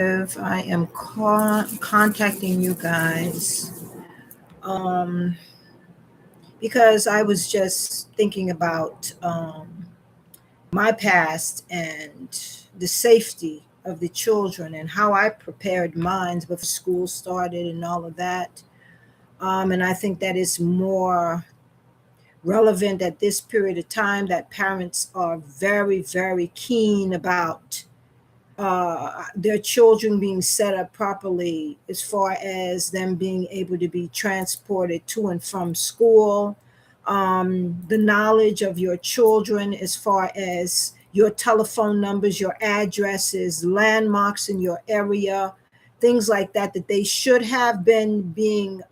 I am contacting you guys because I was just thinking about my past and the safety of the children and how I prepared mine before school started and all of that. And I think that is more relevant at this period of time that parents are very, very keen about their children being set up properly as far as them being able to be transported to and from school, the knowledge of your children as far as your telephone numbers, your addresses, landmarks in your area, things like that, that they should have been being,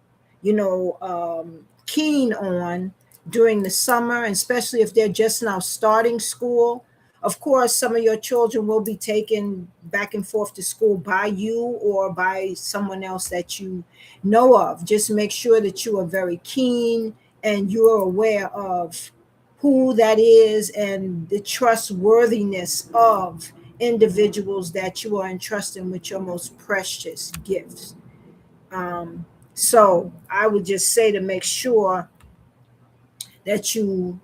keen on during the summer, and especially if they're just now starting school. Of course, some of your children will be taken back and forth to school by you or by someone else that you know of. Just make sure that you are very keen and you're aware of who that is and the trustworthiness of individuals that you are entrusting with your most precious gifts. Um, so I would just say to make sure that you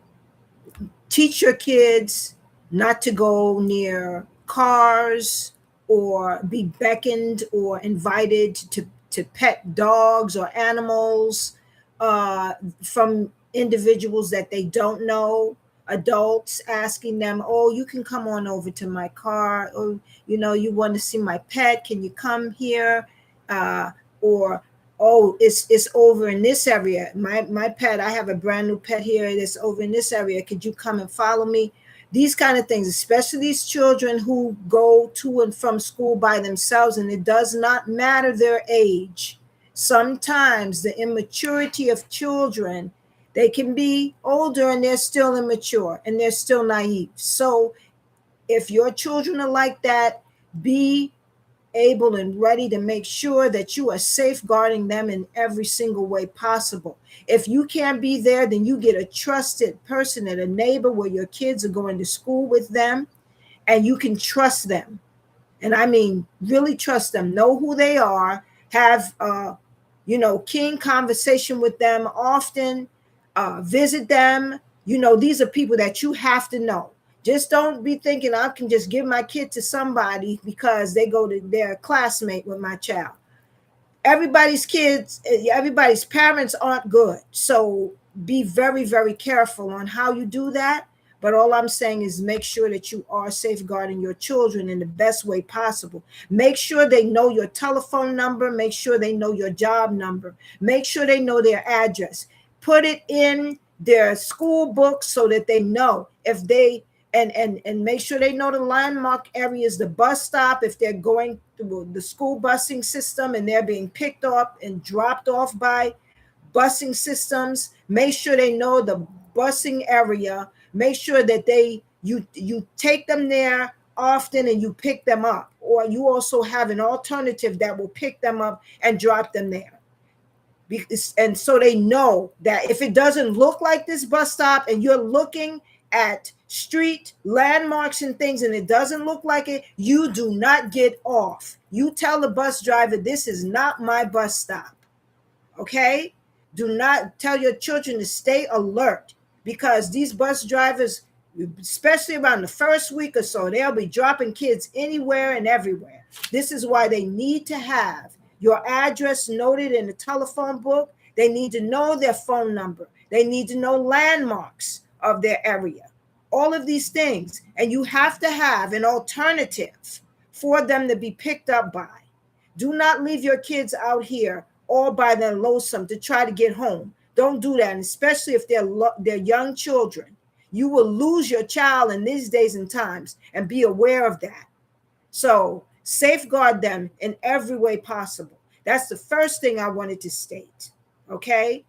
teach your kids not to go near cars or be beckoned or invited to pet dogs or animals from individuals that they don't know, adults asking them, oh, you can come on over to my car, or you want to see my pet, can you come here? Or oh, it's over in this area. My pet, I have a brand new pet here that's over in this area, could you come and follow me? These kind of things, especially these children who go to and from school by themselves, and it does not matter their age. Sometimes the immaturity of children, they can be older and they're still immature and they're still naive. So if your children are like that, be able and ready to make sure that you are safeguarding them in every single way possible. If you can't be there, then you get a trusted person and a neighbor where your kids are going to school with them and you can trust them. And I mean, really trust them, know who they are, have, keen conversation with them often, visit them. These are people that you have to know. Just don't be thinking I can just give my kid to somebody because they go to their classmate with my child. Everybody's parents aren't good. So be very, very careful on how you do that. But all I'm saying is make sure that you are safeguarding your children in the best way possible. Make sure they know your telephone number. Make sure they know your job number. Make sure they know their address. Put it in their school books so that they know if they and make sure they know the landmark areas, the bus stop, if they're going through the school busing system and they're being picked up and dropped off by busing systems. Make sure they know the busing area. Make sure that you take them there often and you pick them up, or you also have an alternative that will pick them up and drop them there. And so they know that if it doesn't look like this bus stop and you're looking at street landmarks and things and it doesn't look like it, you do not get off. You tell the bus driver, this is not my bus stop. Okay? Do not tell your children to stay alert, because these bus drivers, especially around the first week or so, they'll be dropping kids anywhere and everywhere. This is why they need to have your address noted in the telephone book. They need to know their phone number. They need to know landmarks of their area. All of these things. And you have to have an alternative for them to be picked up by. Do not leave your kids out here all by their lonesome to try to get home. Don't do that, and especially if they're young children. You will lose your child in these days and times, and be aware of that. So safeguard them in every way possible. That's the first thing I wanted to state. Okay?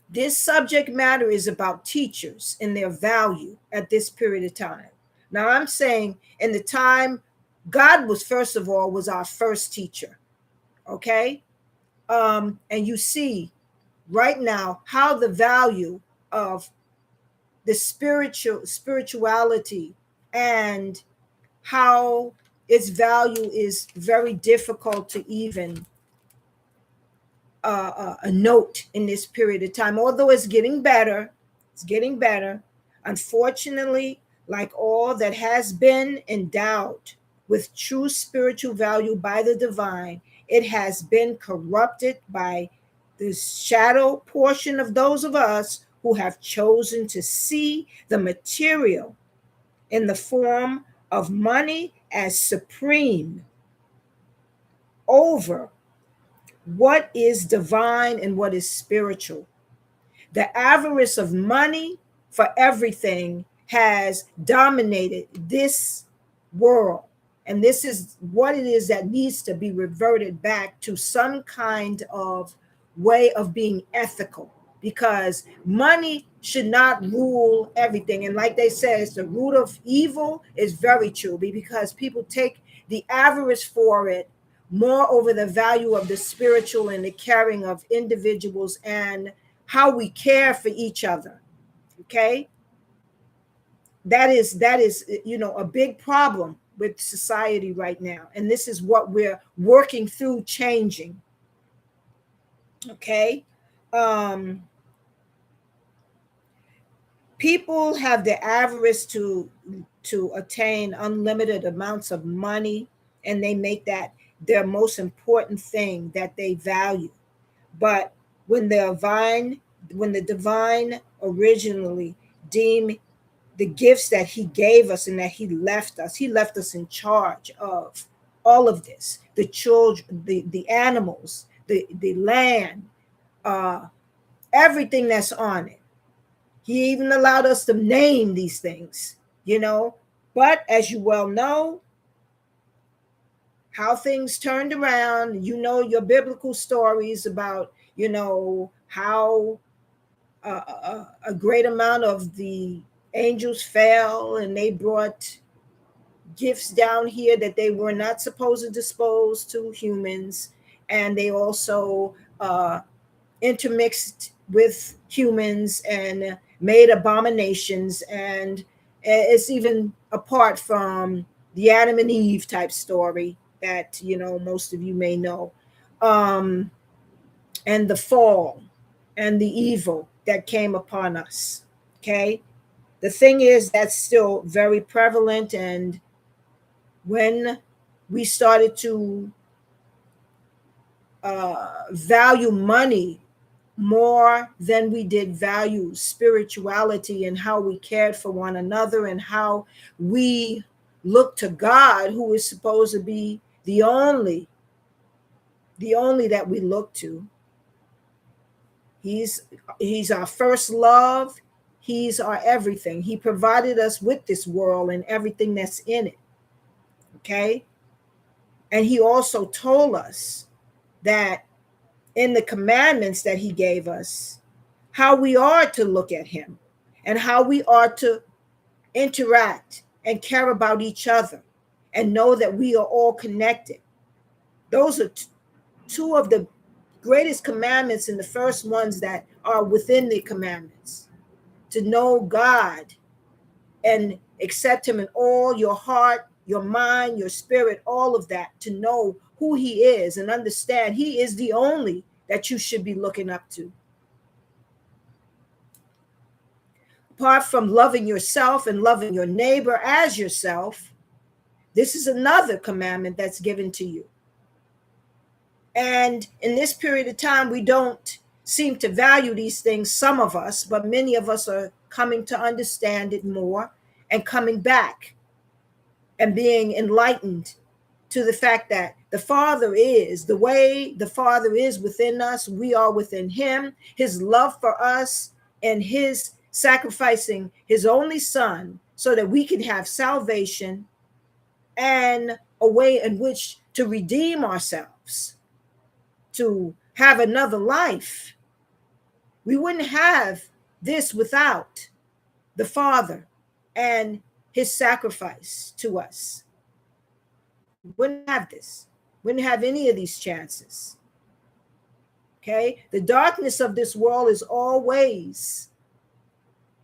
This subject matter is about teachers and their value at this period of time. Now, I'm saying in the time, God was, first of all, was our first teacher. Okay? And you see right now how the value of the spirituality and how its value is very difficult to even a note in this period of time. Although it's getting better, it's getting better. Unfortunately, like all that has been endowed with true spiritual value by the divine, it has been corrupted by the shadow portion of those of us who have chosen to see the material in the form of money as supreme over what is divine and what is spiritual. The avarice of money for everything has dominated this world. And this is what it is that needs to be reverted back to some kind of way of being ethical, because money should not rule everything. And like they say, it's the root of evil is very true, because people take the avarice for it more over the value of the spiritual and the caring of individuals and how we care for each other. Okay, that is a big problem with society right now, and this is what we're working through changing. Okay. um People have the avarice to attain unlimited amounts of money, and they make that their most important thing that they value. But when the divine originally deemed the gifts that he gave us and that he left us in charge of all of this, the children, the animals, the land, uh everything that's on it. He even allowed us to name these things, you know. But as you well know, how things turned around, your biblical stories about, how a great amount of the angels fell and they brought gifts down here that they were not supposed to dispose to humans. And they also intermixed with humans and made abominations. And it's even apart from the Adam and Eve type story that most of you may know, um, and the fall and the evil that came upon us. Okay, the thing is that's still very prevalent. And when we started to value money more than we did value spirituality and how we cared for one another and how we look to God, who is supposed to be the only that we look to. He's our first love. He's our everything. He provided us with this world and everything that's in it. Okay? And he also told us that in the commandments that he gave us, how we are to look at him and how we are to interact and care about each other and know that we are all connected. Those are two of the greatest commandments and the first ones that are within the commandments: to know God and accept him in all your heart, your mind, your spirit, all of that, to know who he is and understand he is the only that you should be looking up to. Apart from loving yourself and loving your neighbor as yourself, this is another commandment that's given to you. And in this period of time, we don't seem to value these things, some of us, but many of us are coming to understand it more and coming back and being enlightened to the fact that the Father is the way the Father is within us. We are within him. His love for us and his sacrificing his only son so that we can have salvation and a way in which to redeem ourselves, to have another life. We wouldn't have this without the Father and his sacrifice to us. We wouldn't have this. Wouldn't have any of these chances. Okay? The darkness of this world is always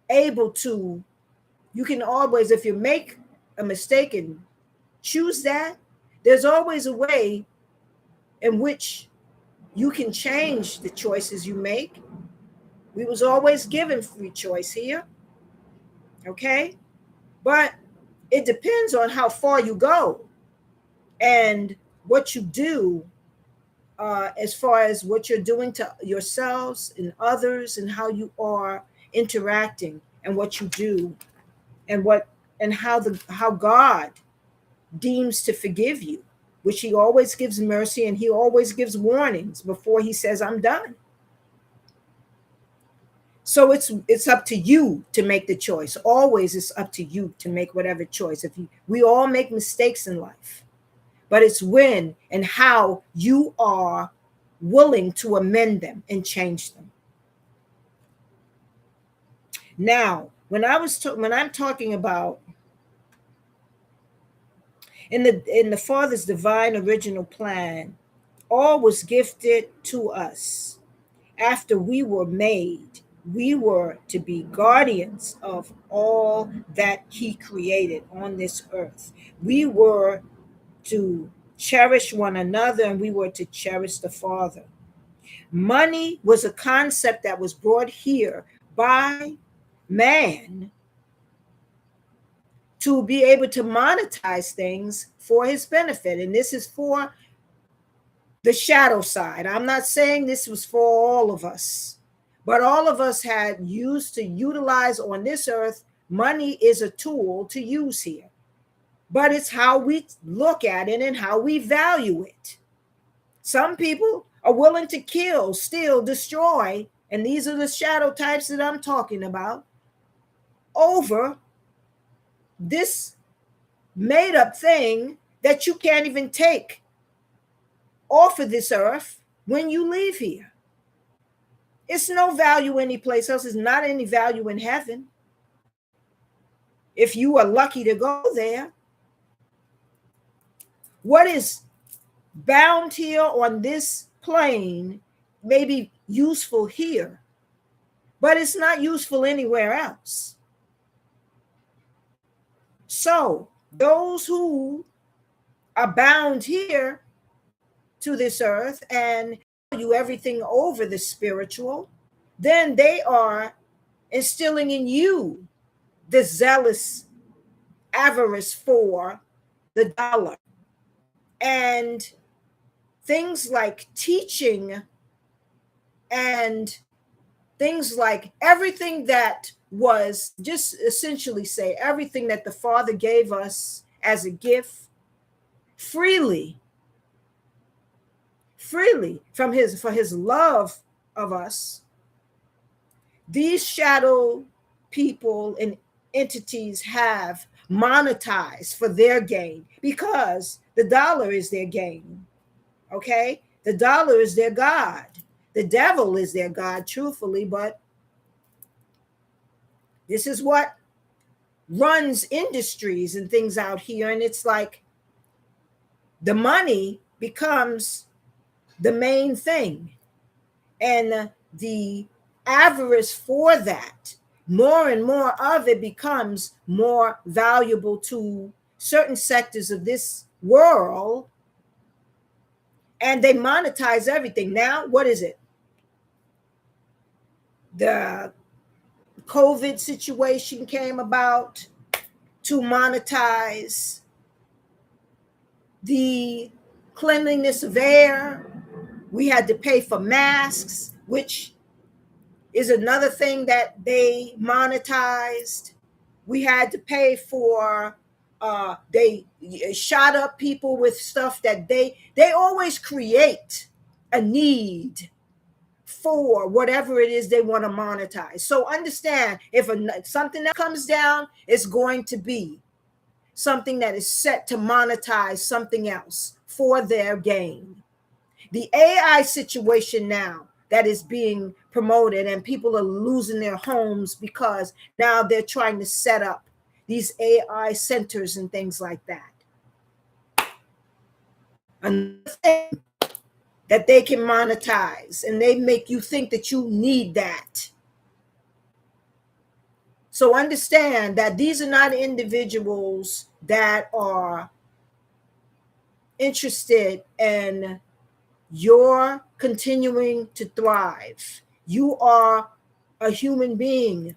able to, you can always, if you make a mistake in choose that. There's always a way in which you can change the choices you make. We was always given free choice here, okay? But it depends on how far you go and what you do, as far as what you're doing to yourselves and others, and how you are interacting, and what you do, and what and how God deems to forgive you, which he always gives mercy, and he always gives warnings before he says, I'm done. So it's up to you to make the choice. Always it's up to you to make whatever choice. We all make mistakes in life, but it's when and how you are willing to amend them and change them. Now, when I'm talking about in the Father's divine original plan, all was gifted to us after we were made. We were to be guardians of all that he created on this earth. We were to cherish one another, and we were to cherish the Father. Money was a concept that was brought here by man to be able to monetize things for his benefit. And this is for the shadow side. I'm not saying this was for all of us, but all of us had used to utilize on this earth. Money is a tool to use here, but it's how we look at it and how we value it. Some people are willing to kill, steal, destroy, and these are the shadow types that I'm talking about, over this made up thing that you can't even take off of this earth when you leave here. It's no value anyplace else. It's not any value in heaven, if you are lucky to go there. What is bound here on this plane may be useful here, but it's not useful anywhere else. So those who are bound here to this earth and value everything over the spiritual, then they are instilling in you the zealous avarice for the dollar, and things like teaching, and things like everything that was, just essentially say, everything that the Father gave us as a gift freely from his love of us. These shadow people and entities have monetized for their gain, because the dollar is their gain. Okay, the dollar is their god. The devil is their god, truthfully, but this is what runs industries and things out here. And it's like the money becomes the main thing, and the avarice for that, more and more of it becomes more valuable to certain sectors of this world, and they monetize everything. Now, what is it? The COVID situation came about to monetize the cleanliness of air. We had to pay for masks, which is another thing that they monetized. We had to pay for, they shot up people with stuff that they always create a need for whatever it is they want to monetize. So understand, if something that comes down, is going to be something that is set to monetize something else for their gain. The AI situation now that is being promoted, and people are losing their homes because now they're trying to set up these AI centers and things like that. Another thing that they can monetize, and they make you think that you need that. So understand that these are not individuals that are interested in your continuing to thrive. You are a human being.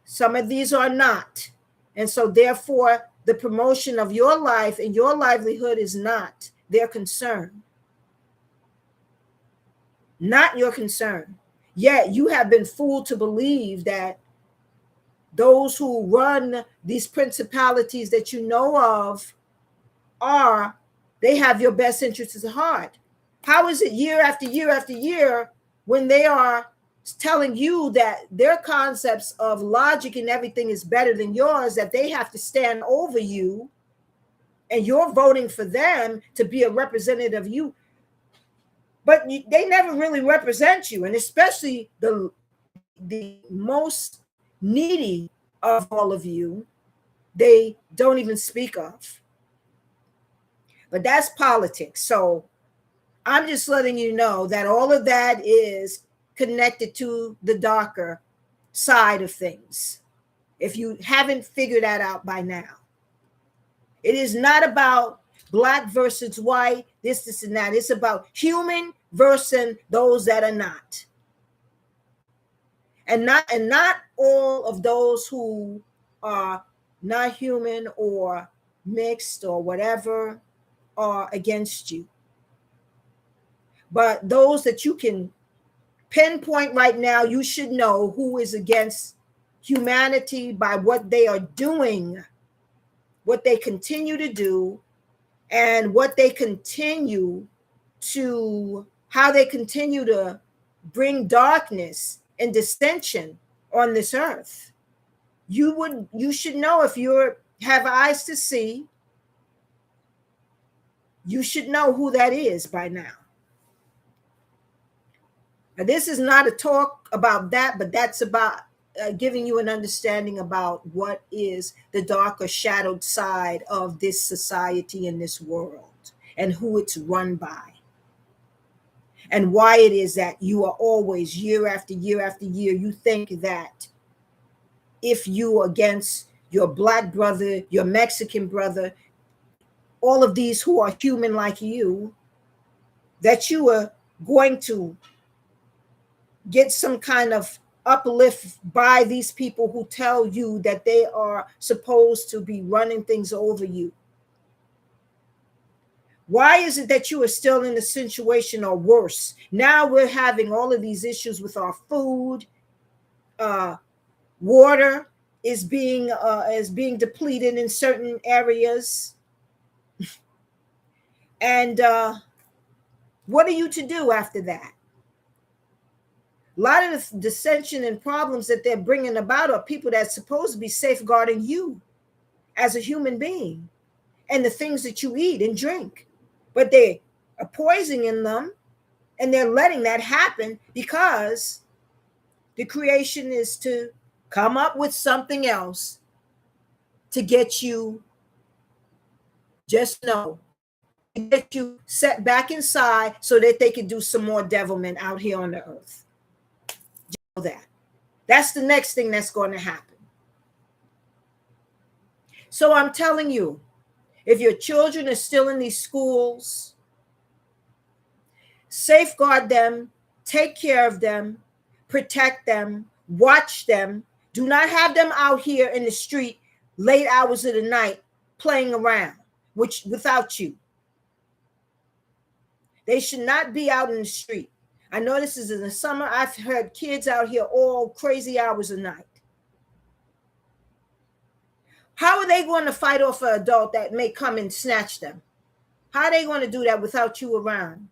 Some of these are not. And so, therefore, the promotion of your life and your livelihood is not their concern, not your concern. Yet, you have been fooled to believe that those who run these principalities that you know of they have your best interests at heart. How is it year after year after year when they are telling you that their concepts of logic and everything is better than yours, that they have to stand over you, and you're voting for them to be a representative of you, but they never really represent you, and especially the most needy of all of you, they don't even speak of. But that's politics. So I'm just letting you know that all of that is connected to the darker side of things. If you haven't figured that out by now, it is not about black versus white, this, and that. It's about human versus those that are not. And not all of those who are not human or mixed or whatever are against you. But those that you can pinpoint right now, you should know who is against humanity by what they are doing, what they continue to do, and what they continue to, how they continue to bring darkness and dissension on this earth. You should know, if you have eyes to see, you should know who that is by now. Now, this is not a talk about that, but that's about giving you an understanding about what is the darker shadowed side of this society and this world, and who it's run by, and why it is that you are always, year after year after year, you think that if you are against your black brother, your Mexican brother, all of these who are human like you, that you are going to get some kind of uplift by these people who tell you that they are supposed to be running things over you. Why is it that you are still in a situation, or worse? Now we're having all of these issues with our food. Water is being depleted in certain areas. And what are you to do after that? A lot of the dissension and problems that they're bringing about are people that's supposed to be safeguarding you as a human being and the things that you eat and drink. But they are poisoning them, and they're letting that happen because the creation is to come up with something else to get you, just know, to get you set back inside so that they can do some more devilment out here on the earth. Just know that. That's the next thing that's going to happen. So I'm telling you, if your children are still in these schools, safeguard them, take care of them, protect them, watch them. Do not have them out here in the street late hours of the night playing around without you. They should not be out in the street. I know this is in the summer. I've heard kids out here all crazy hours of night. How are they going to fight off an adult that may come and snatch them? How are they going to do that without you around?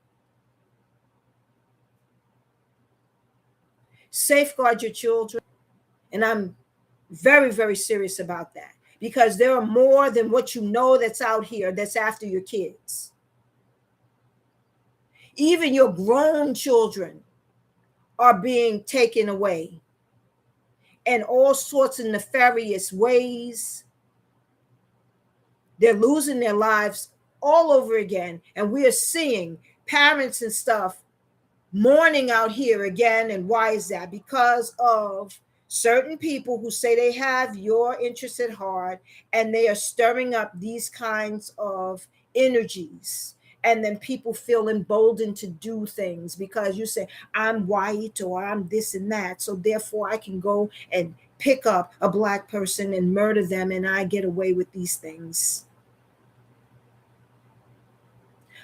Safeguard your children. And I'm very, very serious about that, because there are more than what you know that's out here that's after your kids. Even your grown children are being taken away in all sorts of nefarious ways. They're losing their lives all over again. And we are seeing parents and stuff mourning out here again. And why is that? Because of certain people who say they have your interest at heart, and they are stirring up these kinds of energies. And then people feel emboldened to do things because you say, I'm white or I'm this and that. So therefore, I can go and pick up a black person and murder them, and I get away with these things.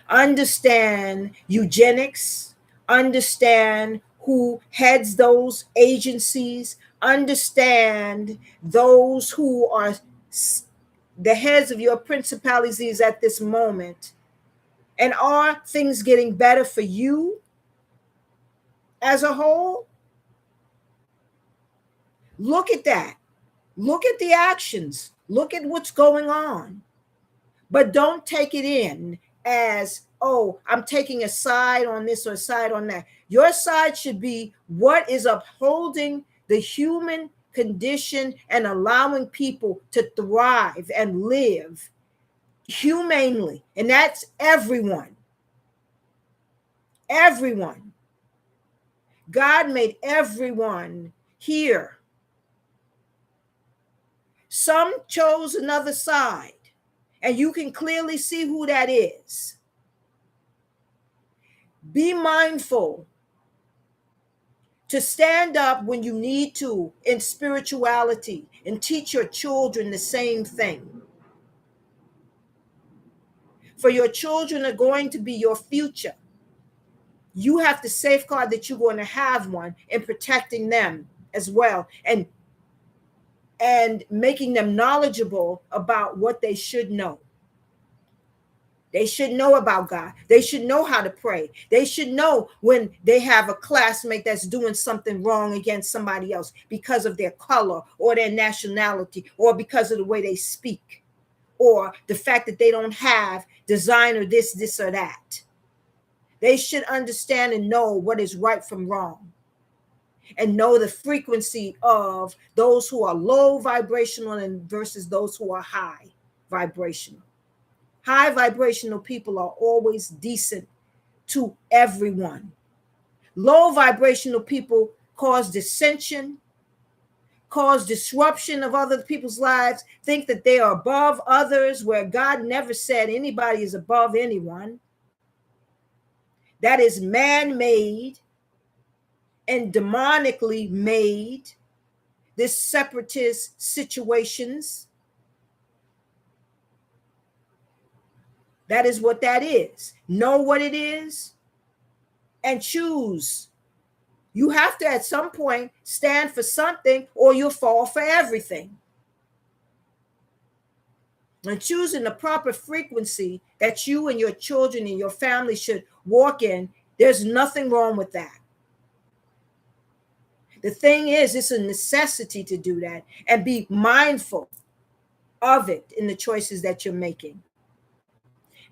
Understand eugenics, understand who heads those agencies, understand those who are the heads of your principalities at this moment. And are things getting better for you as a whole? Look at that. Look at the actions. Look at what's going on. But don't take it in as, oh, I'm taking a side on this or a side on that. Your side should be what is upholding the human condition and allowing people to thrive and live humanely. And that's everyone. Everyone. God made everyone here. Some chose another side, and you can clearly see who that is. Be mindful to stand up when you need to in spirituality and teach your children the same thing. For your children are going to be your future. You have to safeguard that you're going to have one in protecting them as well, and making them knowledgeable about what they should know. They should know about God. They should know how to pray. They should know when they have a classmate that's doing something wrong against somebody else because of their color or their nationality or because of the way they speak or the fact that they don't have designer this or that. They should understand and know what is right from wrong and know the frequency of those who are low vibrational and versus those who are high vibrational. High vibrational people are always decent to everyone. Low vibrational people cause dissension, cause disruption of other people's lives, think that they are above others, where God never said anybody is above anyone. That is man-made and demonically made, this separatist situations. That is what that is. Know what it is and choose. You have to at some point stand for something or you'll fall for everything. And choosing the proper frequency that you and your children and your family should walk in, there's nothing wrong with that. The thing is, it's a necessity to do that and be mindful of it in the choices that you're making.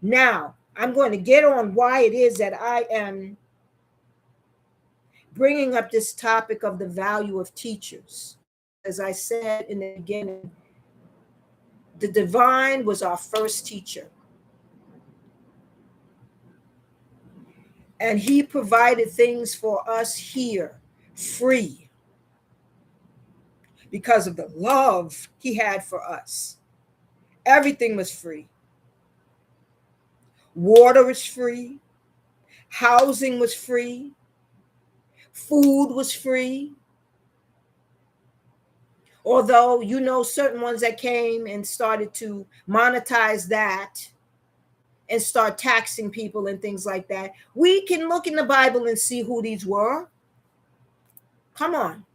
Now, I'm going to get on why it is that I am bringing up this topic of the value of teachers. As I said in the beginning, the divine was our first teacher. And he provided things for us here free because of the love he had for us. Everything was free. Water was free. Housing was free. Food was free. Although, you know, certain ones that came and started to monetize that and start taxing people and things like that. We can look in the Bible and see who these were. Come on.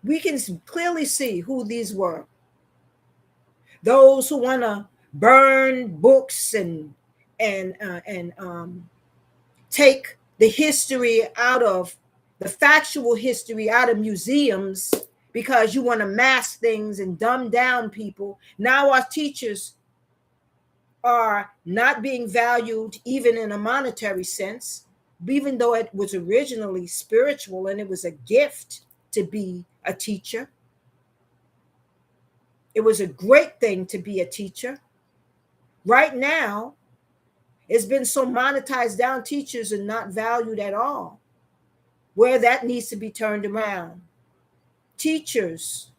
We can clearly see who these were. Those who want to burn books and take the history out of the factual history out of museums because you want to mask things and dumb down people. Now our teachers are not being valued even in a monetary sense, even though it was originally spiritual and it was a gift to be a teacher. It was a great thing to be a teacher. Right now, it's been so monetized down, teachers are not valued at all, where that needs to be turned around. Teachers,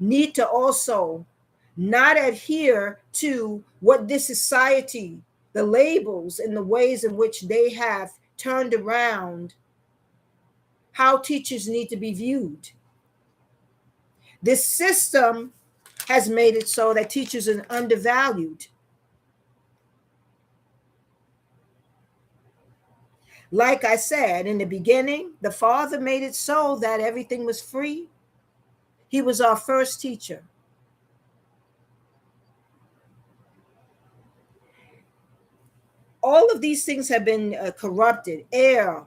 need to also not adhere to what this society, the labels and the ways in which they have turned around how teachers need to be viewed. This system has made it so that teachers are undervalued. Like I said in the beginning, the Father made it so that everything was free. He was our first teacher. All of these things have been corrupted. Air,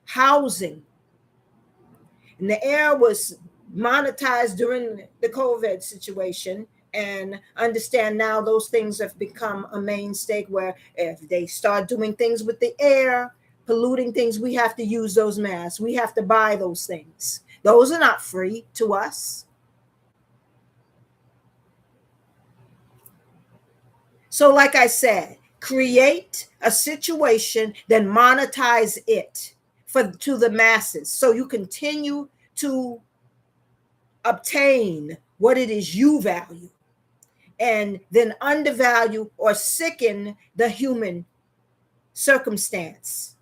housing. And the air was monetized during the COVID situation. And understand now those things have become a mainstay where if they start doing things with the air, polluting things, we have to use those masks. We have to buy those things. Those are not free to us. So, like I said, create a situation, then monetize it to the masses. So you continue to obtain what it is you value, and then undervalue or sicken the human circumstance.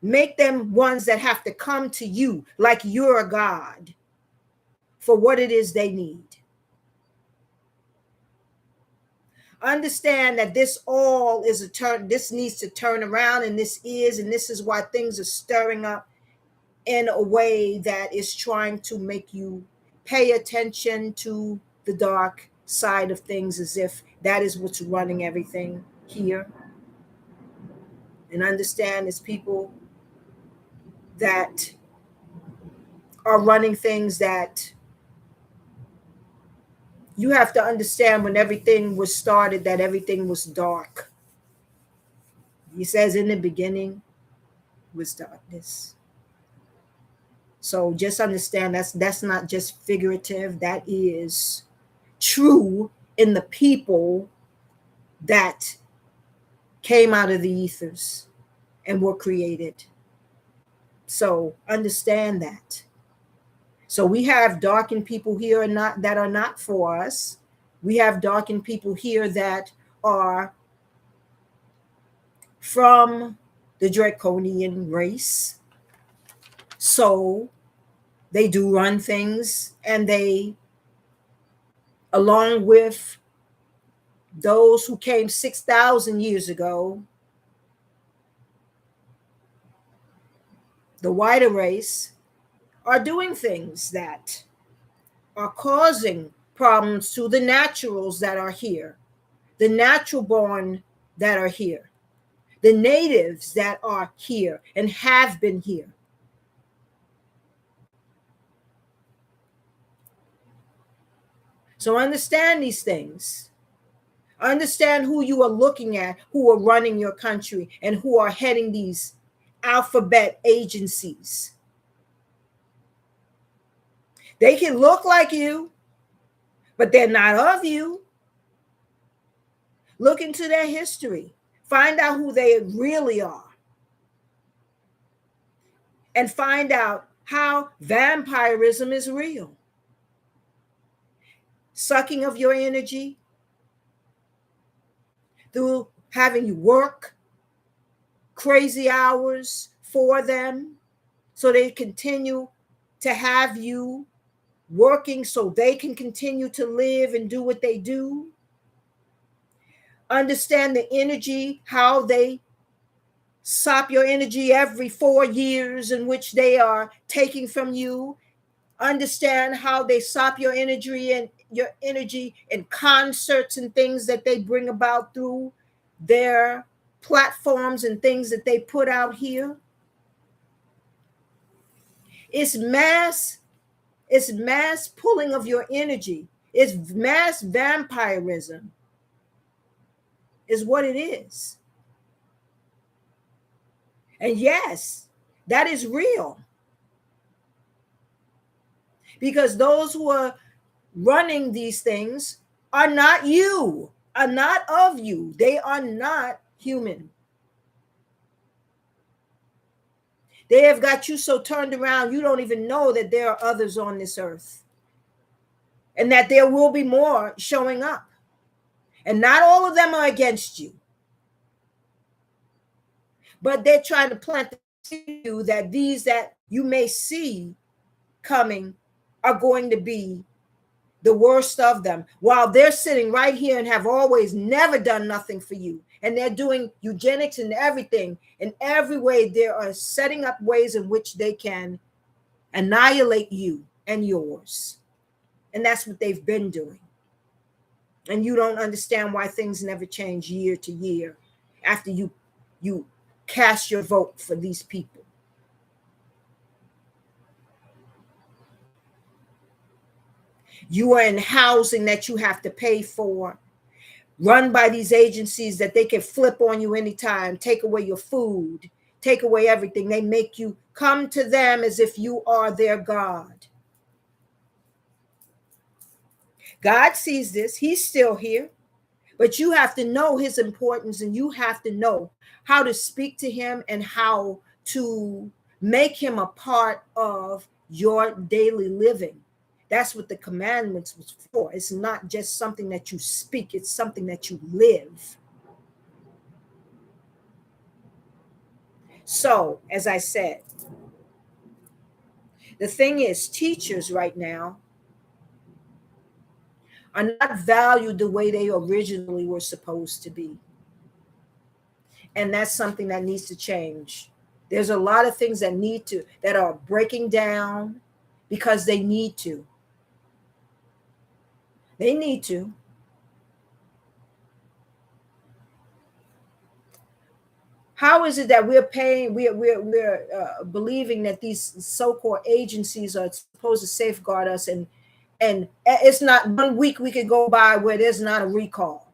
Make them ones that have to come to you like you're a God for what it is they need. Understand that this all is a turn, this needs to turn around, and this is why things are stirring up in a way that is trying to make you pay attention to the dark side of things, as if that is what's running everything here. And understand it's people that are running things that you have to understand. When everything was started, that everything was dark. He says in the beginning was darkness. So just understand that's not just figurative. That is true in the people that came out of the ethers and were created. So understand that. So we have darkened people here and not that are not for us. We have darkened people here that are from the draconian race. So they do run things, and they, along with those who came 6,000 years ago, the whiter race, are doing things that are causing problems to the naturals that are here, the natural born that are here, the natives that are here and have been here. So understand these things. Understand who you are looking at, who are running your country, and who are heading these alphabet agencies. They can look like you, but they're not of you. Look into their history. Find out who they really are. And find out how vampirism is real. Sucking of your energy through having you work crazy hours for them so they continue to have you working so they can continue to live and do what they do. Understand the energy, how they sop your energy every 4 years in which they are taking from you. Understand how they sop your energy in concerts and things that they bring about through their platforms and things that they put out here. It's mass pulling of your energy. It's mass vampirism is what it is. And yes, that is real. Because those who are running these things are not you, are not of you. They are not human. They have got you so turned around, you don't even know that there are others on this earth and that there will be more showing up. And not all of them are against you, but they're trying to plant the seed in you that these that you may see coming are going to be the worst of them, while they're sitting right here and have always never done nothing for you. And they're doing eugenics and everything. In every way, they are setting up ways in which they can annihilate you and yours. And that's what they've been doing. And you don't understand why things never change year to year after you cast your vote for these people. You are in housing that you have to pay for, run by these agencies that they can flip on you anytime, take away your food, take away everything. They make you come to them as if you are their God. God sees this. He's still here. But you have to know his importance, and you have to know how to speak to him and how to make him a part of your daily living. That's what the commandments was for. It's not just something that you speak, it's something that you live. So, as I said, the thing is, teachers right now are not valued the way they originally were supposed to be. And that's something that needs to change. There's a lot of things that are breaking down because they need to. They need to. How is it that we're paying, we're believing that these so-called agencies are supposed to safeguard us, and it's not 1 week we could go by where there's not a recall?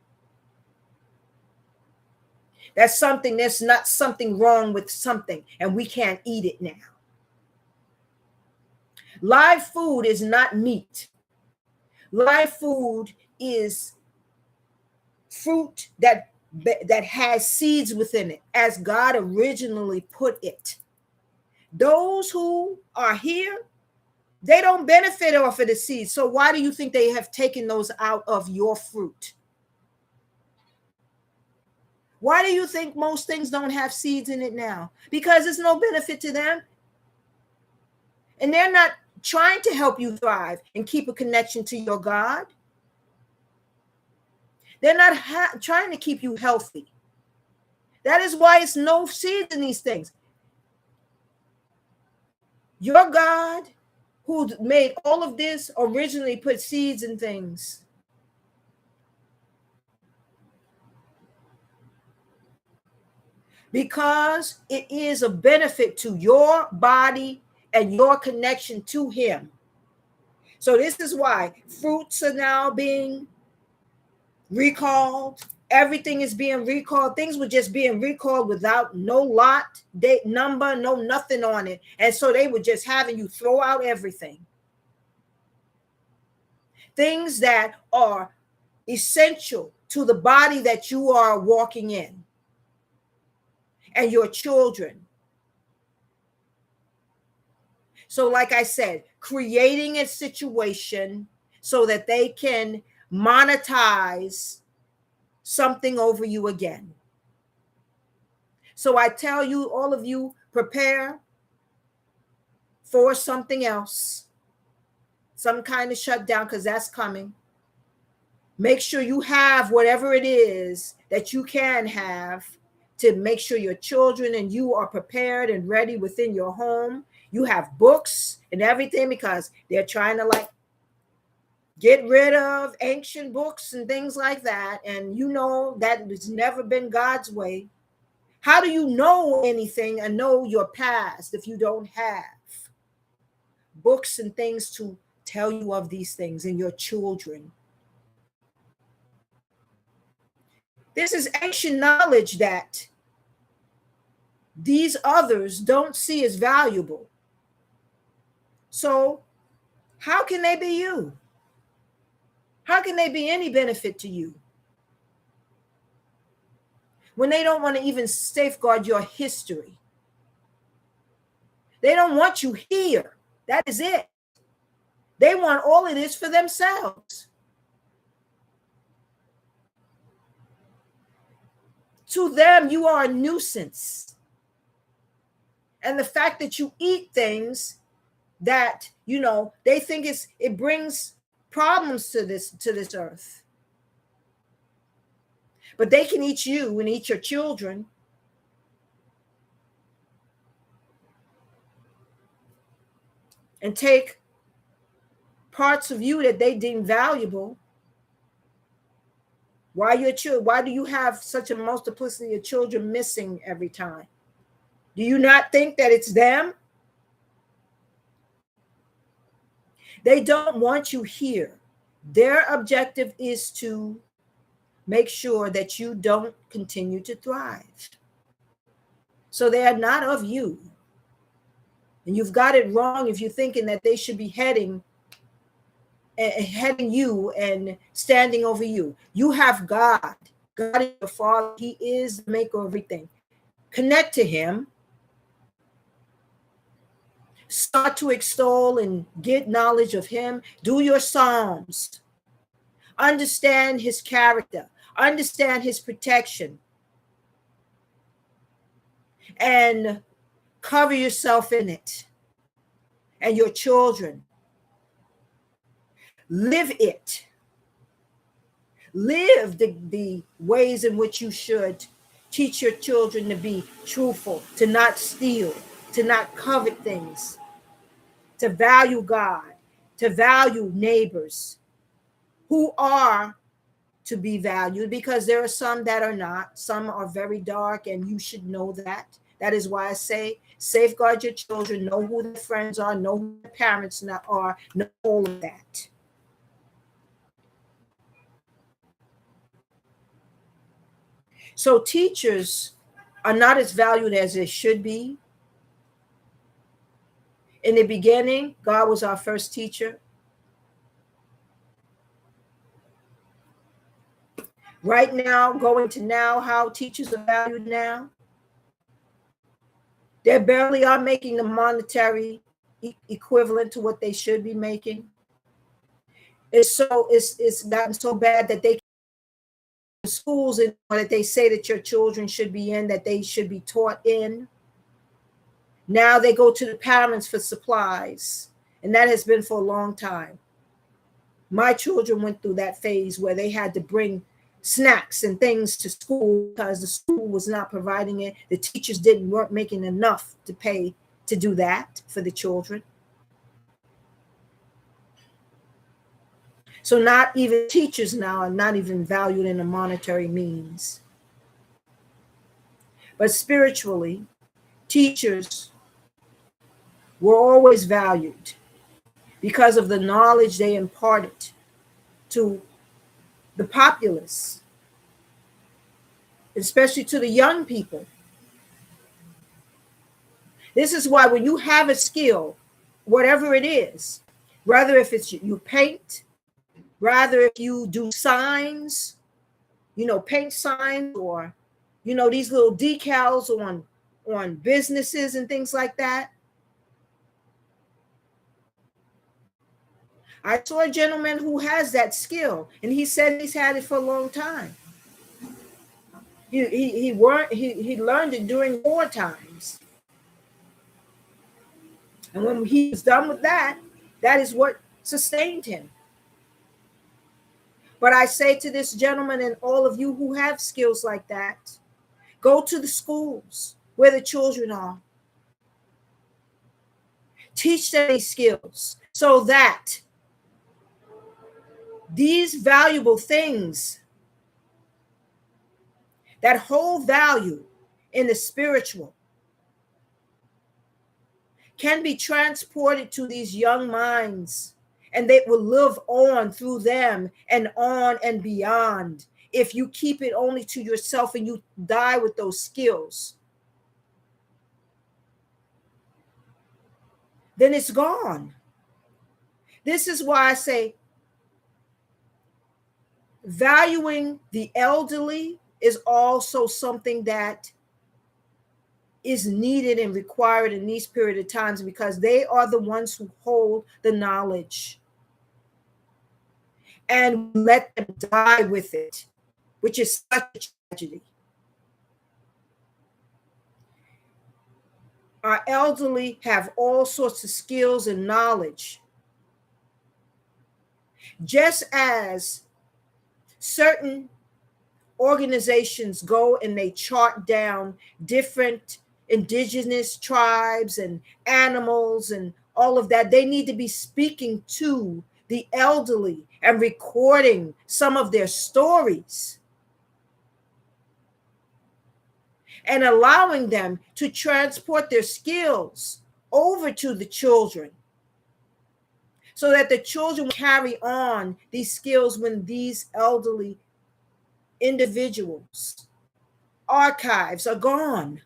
There's not something wrong with something, and we can't eat it now. Live food is not meat. Live food is fruit that has seeds within it, as God originally put it. Those who are here, they don't benefit off of the seeds. So why do you think they have taken those out of your fruit? Why do you think most things don't have seeds in it now? Because it's no benefit to them. And they're not trying to help you thrive and keep a connection to your God. They're not trying to keep you healthy. That is why it's no seeds in these things. Your God, who made all of this, originally put seeds in things. Because it is a benefit to your body and your connection to him. So this is why fruits are now being recalled. Everything is being recalled. Things were just being recalled without no lot, date, number, no nothing on it. And so they were just having you throw out everything. Things that are essential to the body that you are walking in and your children. So like I said, creating a situation so that they can monetize something over you again. So I tell you, all of you, prepare for something else, some kind of shutdown, because that's coming. Make sure you have whatever it is that you can have to make sure your children and you are prepared and ready within your home. You have books and everything, because they're trying to get rid of ancient books and things like that. And you know that has never been God's way. How do you know anything and know your past if you don't have books and things to tell you of these things and your children? This is ancient knowledge that these others don't see as valuable. So how can they be you? How can they be any benefit to you when they don't want to even safeguard your history? They don't want you here. That is it. They want all of this for themselves. To them, you are a nuisance. And the fact that you eat things that, they think it brings problems to this earth. But they can eat you and eat your children. And take parts of you that they deem valuable. Why do you have such a multiplicity of children missing every time? Do you not think that it's them? They don't want you here. Their objective is to make sure that you don't continue to thrive. So they are not of you. And you've got it wrong if you're thinking that they should be heading you and standing over you. You have God. God is your Father. He is the maker of everything. Connect to him. Start to extol and get knowledge of him. Do your Psalms. Understand his character. Understand his protection. And cover yourself in it. And your children. Live it. Live the ways in which you should. Teach your children to be truthful, to not steal, to not covet things, to value God, to value neighbors who are to be valued, because there are some that are not. Some are very dark, and you should know that. That is why I say safeguard your children, know who their friends are, know who their parents are, know all of that. So teachers are not as valued as they should be. In the beginning, God was our first teacher. Right now, going to now, how teachers are valued now. They barely are making the monetary equivalent to what they should be making. It's gotten so bad that they schools that they say that your children should be in, that they should be taught in. Now they go to the parents for supplies, and that has been for a long time. My children went through that phase where they had to bring snacks and things to school because the school was not providing it. The teachers weren't making enough to pay to do that for the children. So not even teachers now are not even valued in a monetary means. But spiritually, teachers were always valued because of the knowledge they imparted to the populace, especially to the young people. This is why when you have a skill, whatever it is, rather if it's you paint, rather if you do signs, paint signs, or, these little decals on businesses and things like that. I saw a gentleman who has that skill, and he said he's had it for a long time. He learned it during war times. And when he was done with that, that is what sustained him. But I say to this gentleman and all of you who have skills like that, go to the schools where the children are. Teach them these skills so that these valuable things that hold value in the spiritual can be transported to these young minds, and they will live on through them and on and beyond. If you keep it only to yourself and you die with those skills, then it's gone. This is why I say valuing the elderly is also something that is needed and required in these period of times, because they are the ones who hold the knowledge, and let them die with it, which is such a tragedy. Our elderly have all sorts of skills and knowledge, just as certain organizations go and they chart down different indigenous tribes and animals and all of that. They need to be speaking to the elderly and recording some of their stories and allowing them to transport their skills over to the children, so that the children carry on these skills when these elderly individuals' archives are gone.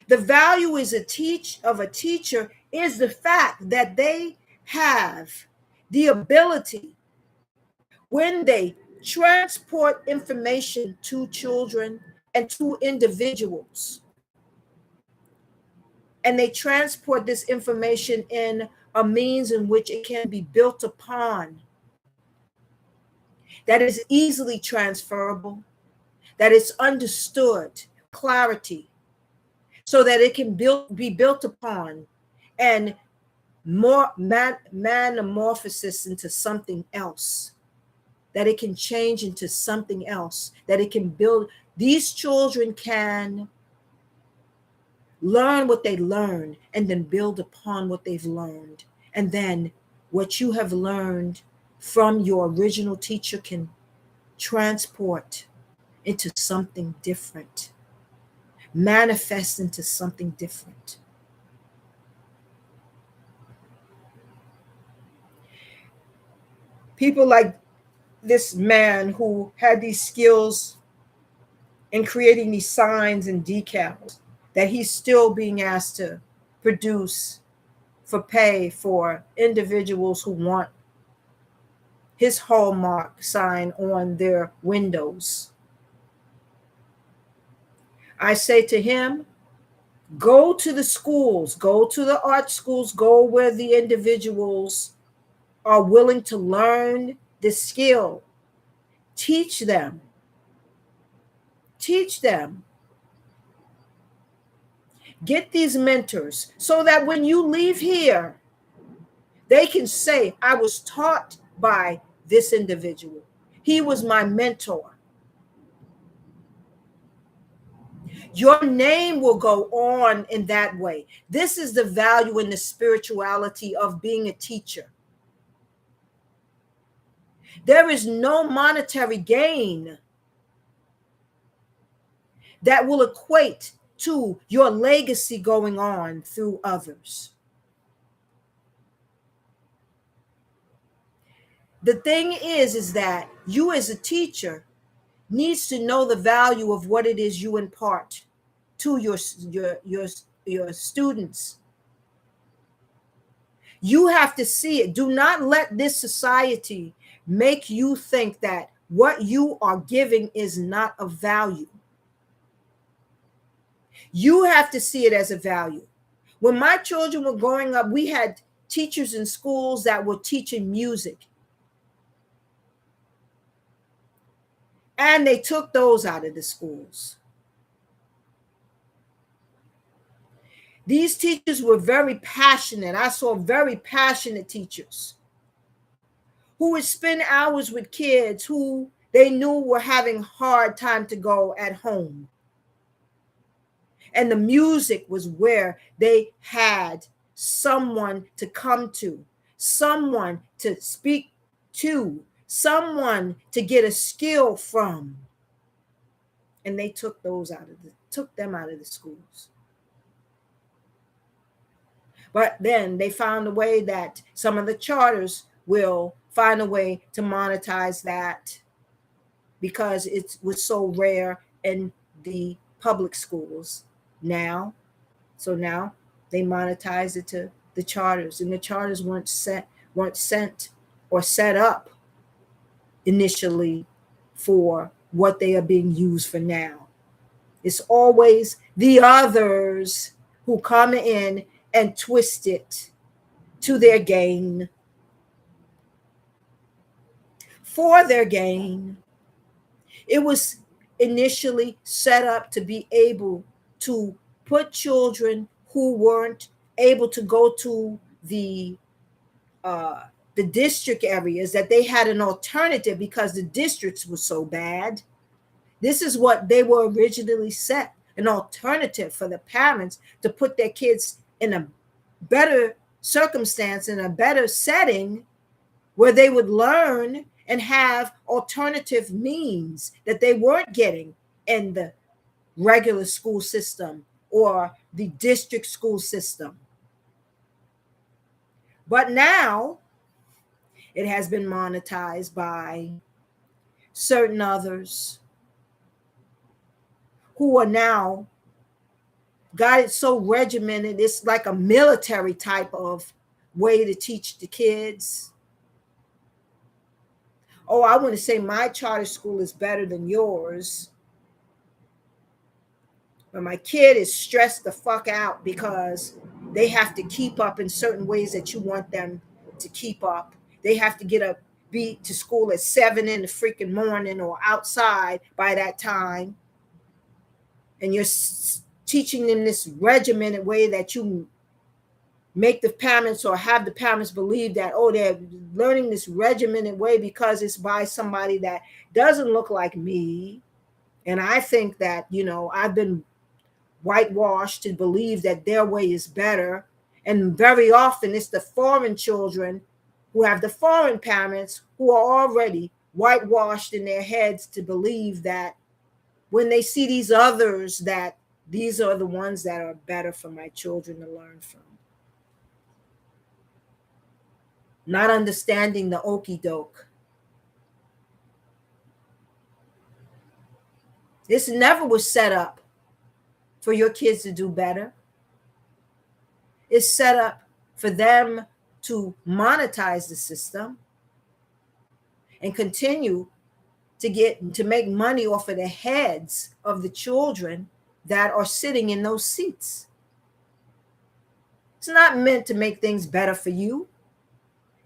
The value is of a teacher is the fact that they have the ability, when they transport information to children and to individuals, and they transport this information in a means in which it can be built upon, that is easily transferable, that is understood, clarity, so that it can be built upon and more metamorphosis into something else, that it can change into something else, that it can build. These children can learn what they learn and then build upon what they've learned. And then what you have learned from your original teacher can transport into something different, manifest into something different. People like this man who had these skills in creating these signs and decals that he's still being asked to produce for pay for individuals who want his hallmark sign on their windows. I say to him, go to the schools, go to the art schools, go where the individuals are willing to learn the skill. Teach them. Teach them. Get these mentors so that when you leave here, they can say, I was taught by this individual. He was my mentor. Your name will go on in that way. This is the value in the spirituality of being a teacher. There is no monetary gain that will equate to your legacy going on through others. The thing is that you as a teacher needs to know the value of what it is you impart to your students. You have to see it. Do not let this society make you think that what you are giving is not of value. You have to see it as a value. When my children were growing up, we had teachers in schools that were teaching music. And they took those out of the schools. These teachers were very passionate. I saw very passionate teachers who would spend hours with kids who they knew were having a hard time to go at home. And the music was where they had someone to come to, someone to speak to, someone to get a skill from. And they took them out of the schools. But then they found a way that some of the charters will find a way to monetize that, because it was so rare in the public schools now. So now they monetize it to the charters, and the charters weren't sent or set up initially for what they are being used for now. It's always the others who come in and twist it to their gain, for their gain. It was initially set up to be able to put children who weren't able to go to uh, the district areas, that they had an alternative because the districts were so bad. This is what they were originally set, an alternative for the parents to put their kids in a better circumstance, in a better setting, where they would learn and have alternative means that they weren't getting in the regular school system or the district school system. But now it has been monetized by certain others who are now got it so regimented. It's like a military type of way to teach the kids. Oh, I want to say my charter school is better than yours. But my kid is stressed the fuck out because they have to keep up in certain ways that you want them to keep up. They have to get up, be to school at 7 in the freaking morning or outside by that time. And you're teaching them this regimented way that you make the parents or have the parents believe that, oh, they're learning this regimented way because it's by somebody that doesn't look like me. And I think that, I've been whitewashed to believe that their way is better. And very often it's the foreign children who have the foreign parents who are already whitewashed in their heads to believe that when they see these others, that these are the ones that are better for my children to learn from. Not understanding the okey doke. This never was set up for your kids to do better. It's set up for them to monetize the system and continue to make money off of the heads of the children that are sitting in those seats. It's not meant to make things better for you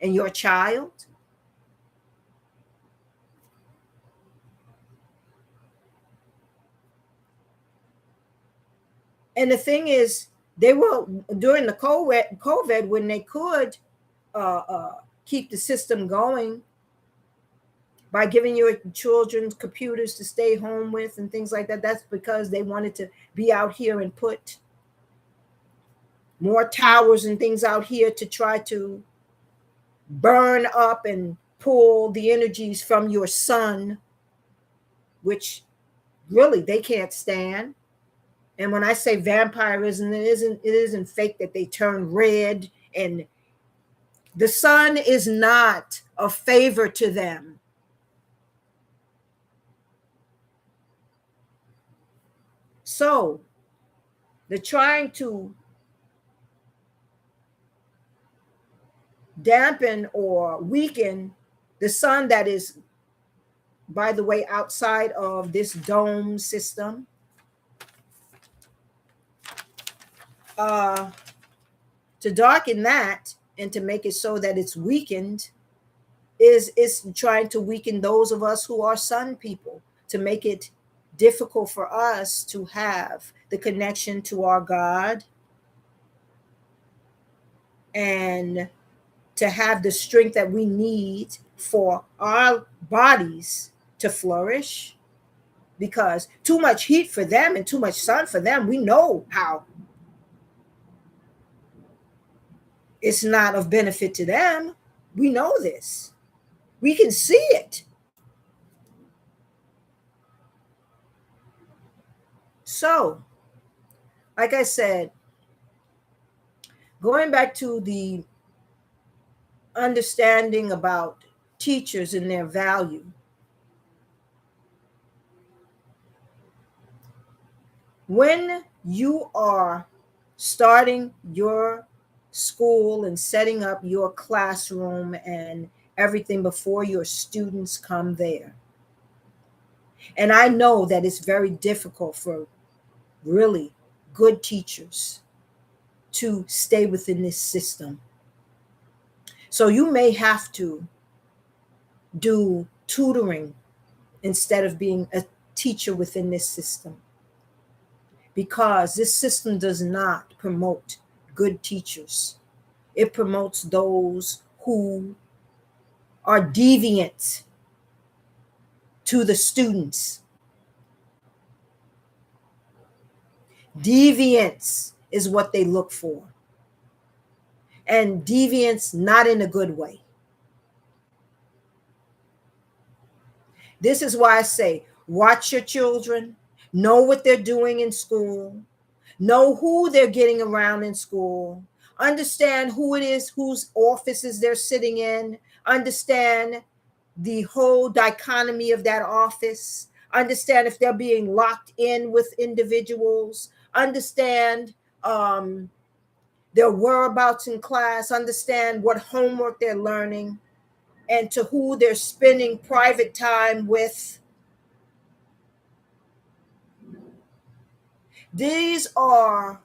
and your child. And the thing is, they were during the COVID when they could keep the system going by giving your children computers to stay home with and things like that. That's because they wanted to be out here and put more towers and things out here to try to burn up and pull the energies from your sun, which really they can't stand. And when I say vampirism, it isn't fake that they turn red, and the sun is not a favor to them. So they're trying to dampen or weaken the sun that is, by the way, outside of this dome system. To darken that and to make it so that it's weakened is trying to weaken those of us who are sun people, to make it difficult for us to have the connection to our God and to have the strength that we need for our bodies to flourish. Because too much heat for them and too much sun for them, we know how it's not of benefit to them. We know this. We can see it. So, like I said, going back to the understanding about teachers and their value. When you are starting your school and setting up your classroom and everything before your students come there, And I know that it's very difficult for really good teachers to stay within this system. So you may have to do tutoring instead of being a teacher within this system, because this system does not promote good teachers. It promotes those who are deviant to the students. Deviance is what they look for, and deviance not in a good way. This is why I say, watch your children, know what they're doing in school, know who they're getting around in school, understand who it is, whose offices they're sitting in, understand the whole dichotomy of that office, understand if they're being locked in with individuals, understand their whereabouts in class, understand what homework they're learning, and to who they're spending private time with. These are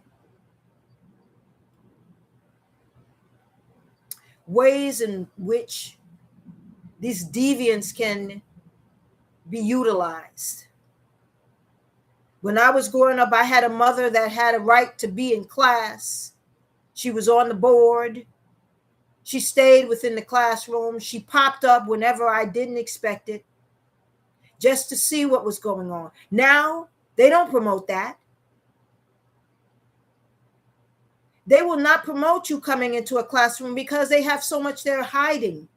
ways in which these deviants can be utilized. When I was growing up, I had a mother that had a right to be in class. She was on the board. She stayed within the classroom. She popped up whenever I didn't expect it, just to see what was going on. Now, they don't promote that. They will not promote you coming into a classroom because they have so much they're hiding.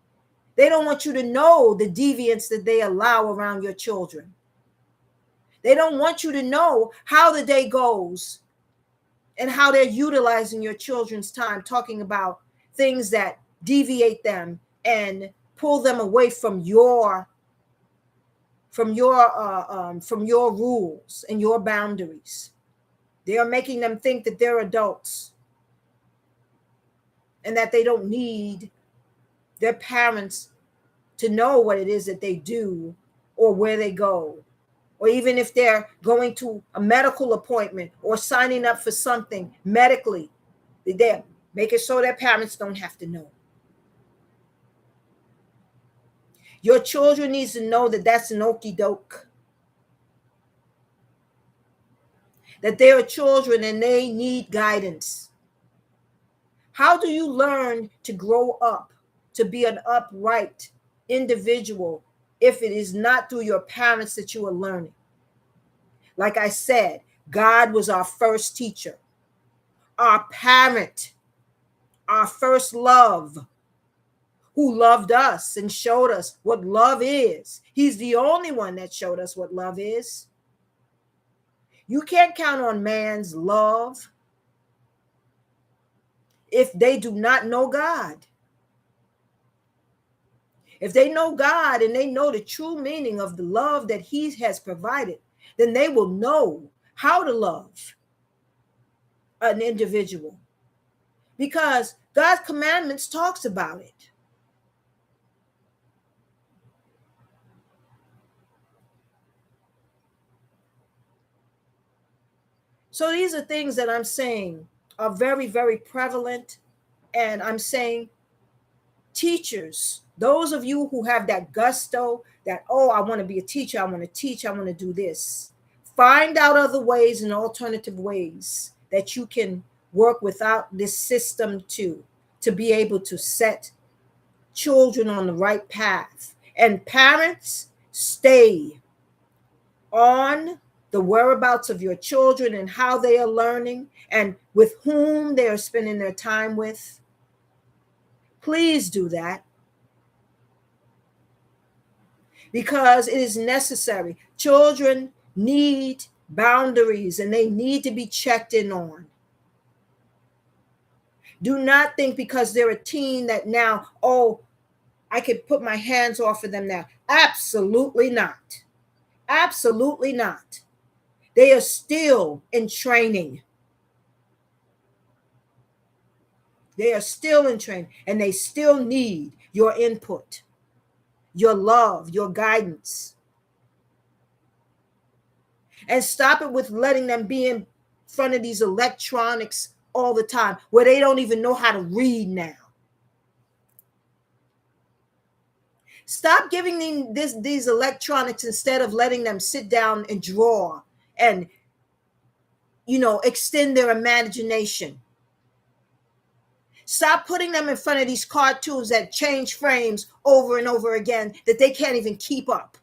They don't want you to know the deviance that they allow around your children. They don't want you to know how the day goes and how they're utilizing your children's time, talking about things that deviate them and pull them away from your rules and your boundaries. They are making them think that they're adults and that they don't need their parents to know what it is that they do or where they go, or even if they're going to a medical appointment or signing up for something medically, they're making sure their parents don't have to know. Your children needs to know that that's an okie doke, that they are children and they need guidance. How do you learn to grow up to be an upright individual if it is not through your parents that you are learning? Like I said, God was our first teacher, our parent, our first love, who loved us and showed us what love is. He's the only one that showed us what love is. You can't count on man's love if they do not know God. If they know God and they know the true meaning of the love that he has provided, then they will know how to love an individual, because God's commandments talks about it. So these are things that I'm saying are very, very prevalent. And I'm saying, teachers, those of you who have that gusto that, oh, I want to be a teacher, I want to teach, I want to do this, find out other ways and alternative ways that you can work without this system to be able to set children on the right path. And parents, stay on the whereabouts of your children and how they are learning and with whom they are spending their time with. Please do that, because it is necessary. Children need boundaries and they need to be checked in on. Do not think because they're a teen that now, oh, I could put my hands off of them now. Absolutely not. Absolutely not. They are still in training. They are still in training and they still need your input, your love, your guidance. And stop it with letting them be in front of these electronics all the time where they don't even know how to read now. Stop giving them these electronics instead of letting them sit down and draw and, extend their imagination. Stop putting them in front of these cartoons that change frames over and over again that they can't even keep up.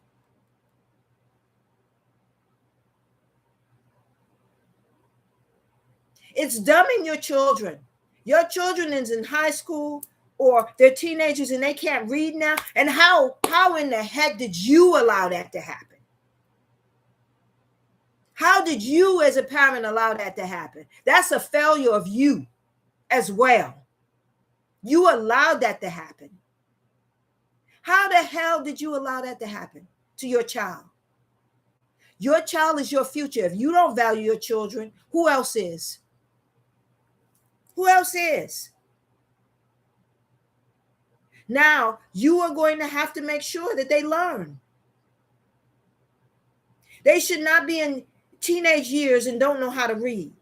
It's dumbing your children. Your children is in high school or they're teenagers and they can't read now. And how in the heck did you allow that to happen? How did you as a parent allow that to happen? That's a failure of you as well. You allowed that to happen. How the hell did you allow that to happen to your child? Your child is your future. If you don't value your children, who else is? Who else is? Now, you are going to have to make sure that they learn. They should not be in teenage years and don't know how to read.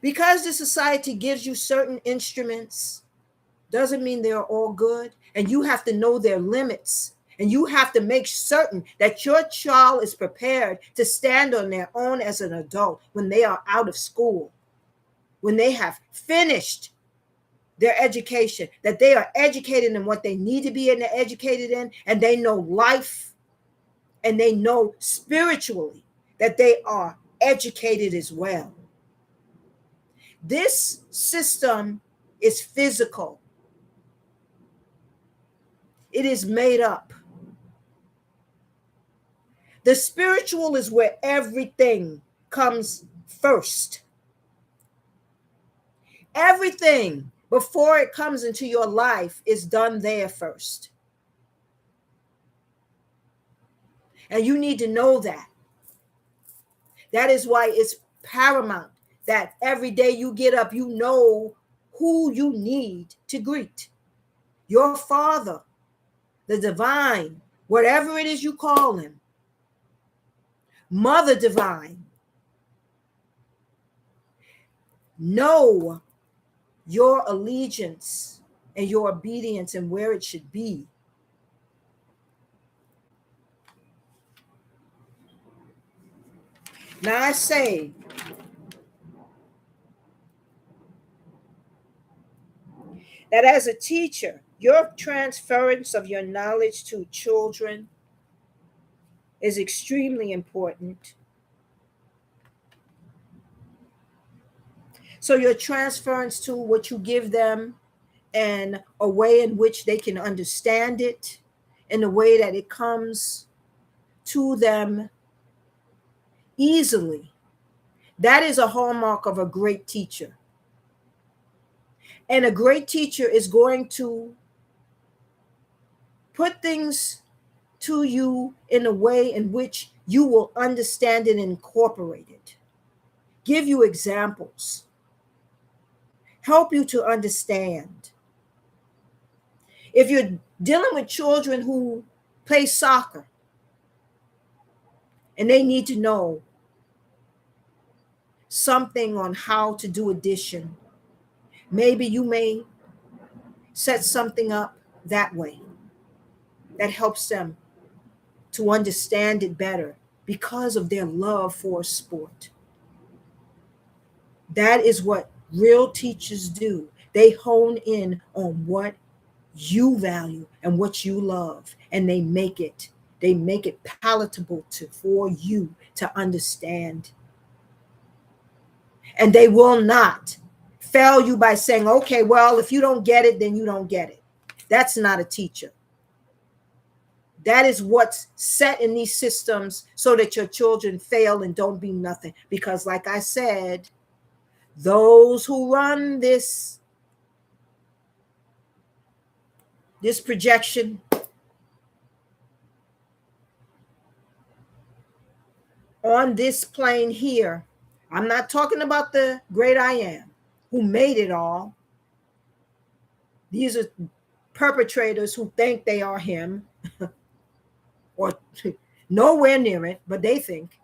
Because the society gives you certain instruments, doesn't mean they're all good. And you have to know their limits. And you have to make certain that your child is prepared to stand on their own as an adult when they are out of school, when they have finished their education, that they are educated in what they need to be educated in, and they know life, and they know spiritually that they are educated as well. This system is physical. It is made up. The spiritual is where everything comes first. Everything before it comes into your life is done there first. And you need to know that. That is why it's paramount that every day you get up, you know who you need to greet. Your Father, the divine, whatever it is you call him. Mother divine. Know your allegiance and your obedience and where it should be. Now I say, that as a teacher, your transference of your knowledge to children is extremely important. So your transference to what you give them and a way in which they can understand it, in a way that it comes to them easily, that is a hallmark of a great teacher. And a great teacher is going to put things to you in a way in which you will understand it and incorporate it. Give you examples. Help you to understand. If you're dealing with children who play soccer and they need to know something on how to do addition, maybe you may set something up that way that helps them to understand it better because of their love for sport. That is what real teachers do. They hone in on what you value and what you love, and they make it palatable for you to understand. And they will not fail you by saying, okay, well, if you don't get it, then you don't get it. That's not a teacher. That is what's set in these systems so that your children fail and don't be nothing. Because like I said, those who run this projection on this plane here, I'm not talking about the great I am who made it all. These are perpetrators who think they are him or nowhere near it, but they think.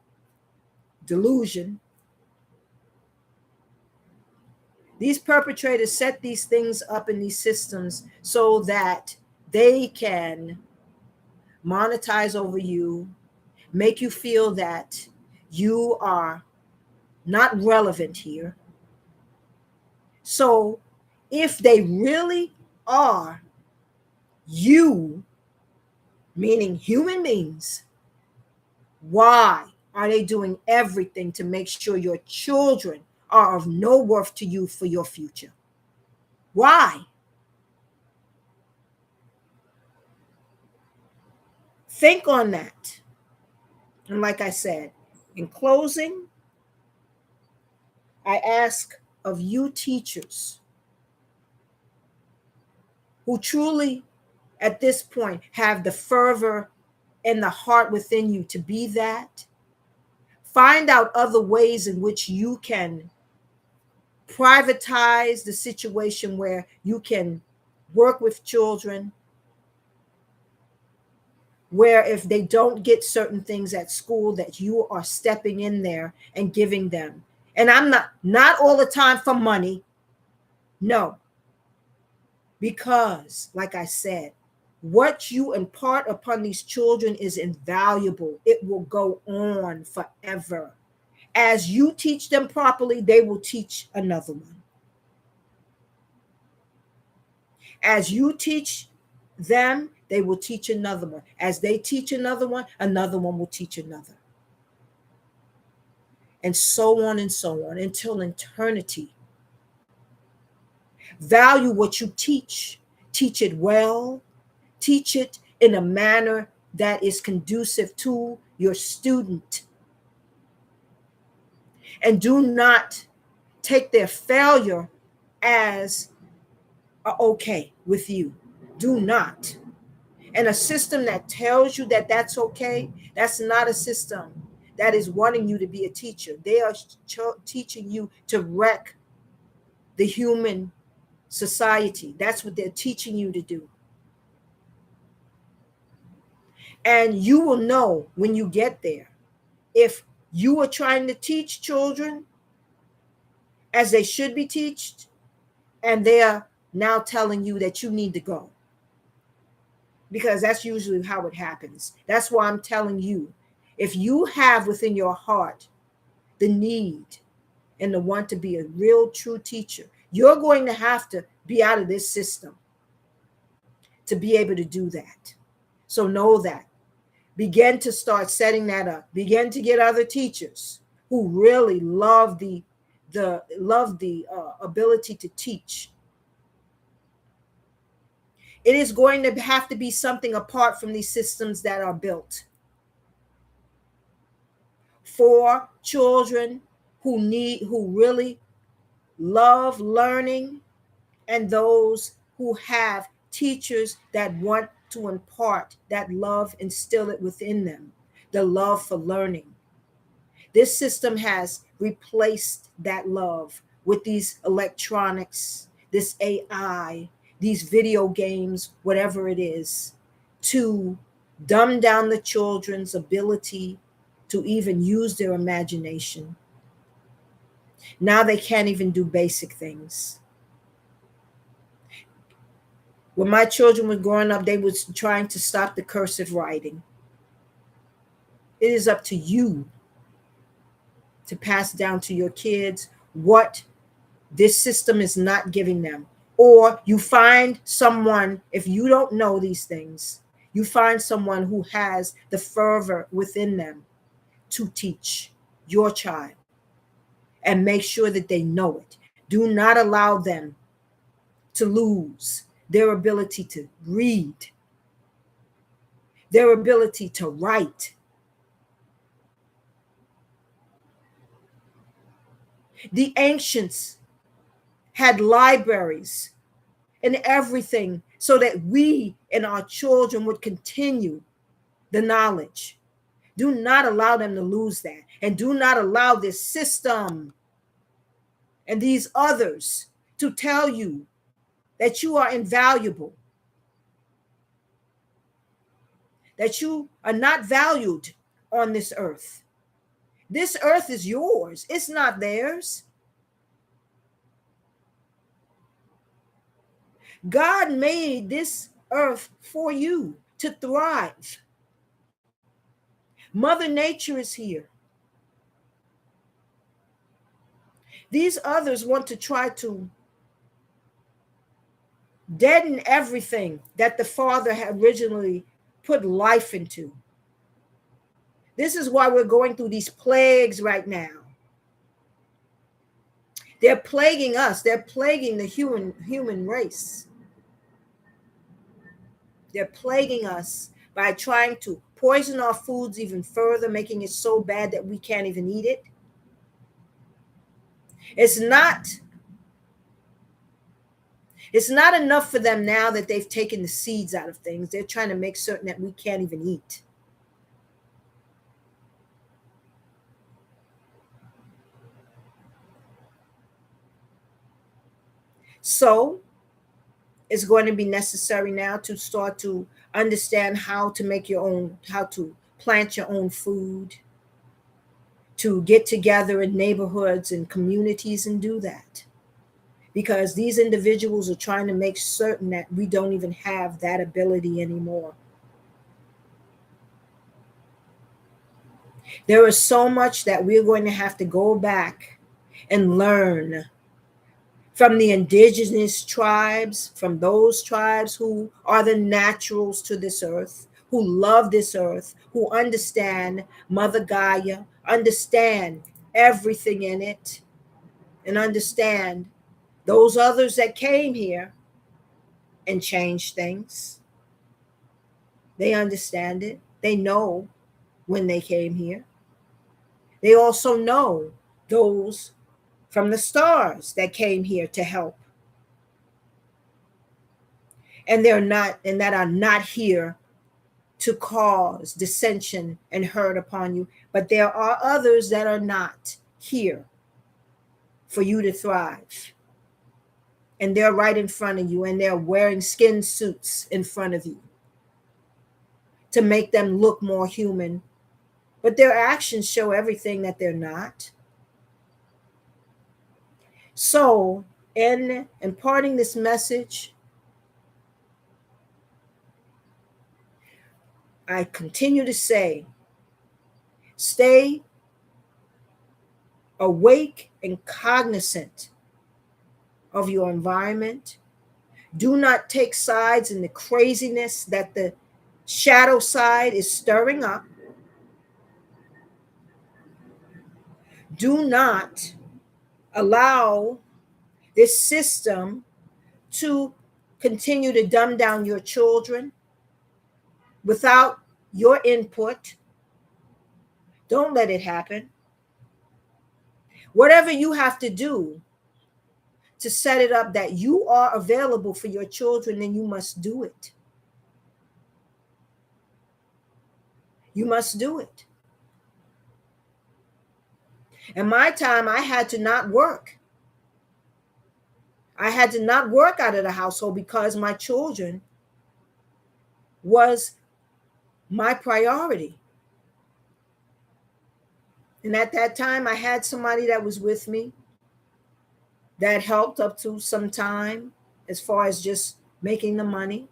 Delusion. These perpetrators set these things up in these systems so that they can monetize over you, make you feel that you are not relevant here. So if they really are you, meaning human beings, why are they doing everything to make sure your children are of no worth to you for your future? Why? Think on that. And like I said, in closing, I ask of you teachers who truly at this point have the fervor and the heart within you to be that, find out other ways in which you can privatize the situation where you can work with children, where if they don't get certain things at school that you are stepping in there and giving them. And I'm not all the time for money. No, because like I said, what you impart upon these children is invaluable. It will go on forever. As you teach them properly, they will teach another one. As you teach them, they will teach another one. As they teach another one will teach another. And so on and so on until eternity. Value what you teach. Teach it well. Teach it in a manner that is conducive to your student. And do not take their failure as okay with you. Do not. And a system that tells you that that's okay, that's not a system that is wanting you to be a teacher. They are teaching you to wreck the human society. That's what they're teaching you to do. And you will know when you get there if you are trying to teach children as they should be taught, and they are now telling you that you need to go. Because that's usually how it happens. That's why I'm telling you, if you have within your heart the need and the want to be a real true teacher, you're going to have to be out of this system to be able to do that. So know that. Begin to start setting that up. Begin to get other teachers who really love the ability to teach. It is going to have to be something apart from these systems that are built for children who really love learning, and those who have teachers that want to impart that love, instill it within them, the love for learning. This system has replaced that love with these electronics, this AI, these video games, whatever it is, to dumb down the children's ability to even use their imagination. Now they can't even do basic things. When my children were growing up, they was trying to stop the cursive writing. It is up to you to pass down to your kids what this system is not giving them. Or you find someone, if you don't know these things, you find someone who has the fervor within them to teach your child, and make sure that they know it. Do not allow them to lose their ability to read, their ability to write. The ancients had libraries and everything so that we and our children would continue the knowledge. Do not allow them to lose that. And do not allow this system and these others to tell you that you are invaluable. that you are not valued on this earth. This earth is yours, it's not theirs. God made this earth for you to thrive. Mother Nature is here. These others want to try to deaden everything that the Father had originally put life into. This is why we're going through these plagues right now. They're plaguing us. They're plaguing the human race. They're plaguing us by trying to poison our foods even further, making it so bad that we can't even eat it. It's not enough for them now that they've taken the seeds out of things. They're trying to make certain that we can't even eat. So it's going to be necessary now to start to understand how to make your own, how to plant your own food, to get together in neighborhoods and communities and do that. Because these individuals are trying to make certain that we don't even have that ability anymore. There is so much that we're going to have to go back and learn from the indigenous tribes, from those tribes who are the naturals to this earth, who love this earth, who understand Mother Gaia, understand everything in it, and understand those others that came here and changed things. They understand it. They know when they came here. They also know those from the stars that came here to help. And that are not here to cause dissension and hurt upon you. But there are others that are not here for you to thrive. And they're right in front of you, and they're wearing skin suits in front of you to make them look more human. But their actions show everything that they're not. So, in imparting this message, I continue to say, stay awake and cognizant of your environment. Do not take sides in the craziness that the shadow side is stirring up. Do not allow this system to continue to dumb down your children without your input. Don't let it happen. Whatever you have to do to set it up that you are available for your children, then you must do it. You must do it. In my time, I had to not work. I had to not work out of the household because my children was my priority. And at that time, I had somebody that was with me that helped up to some time as far as just making the money.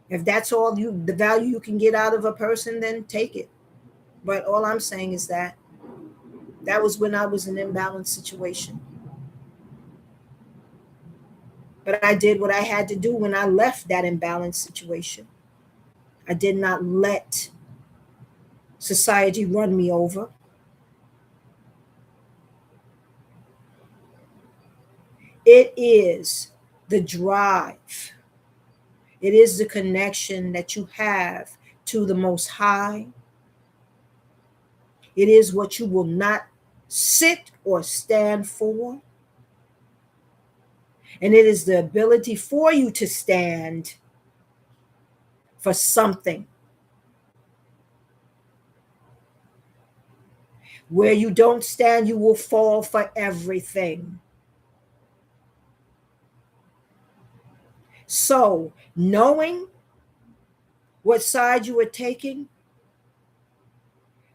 If that's all the value you can get out of a person, then take it. But all I'm saying is that was when I was in an imbalanced situation. But I did what I had to do when I left that imbalanced situation. I did not let society run me over. It is the drive. It is the connection that you have to the Most High. It is what you will not sit or stand for. And it is the ability for you to stand for something. Where you don't stand, you will fall for everything. So, knowing what side you are taking,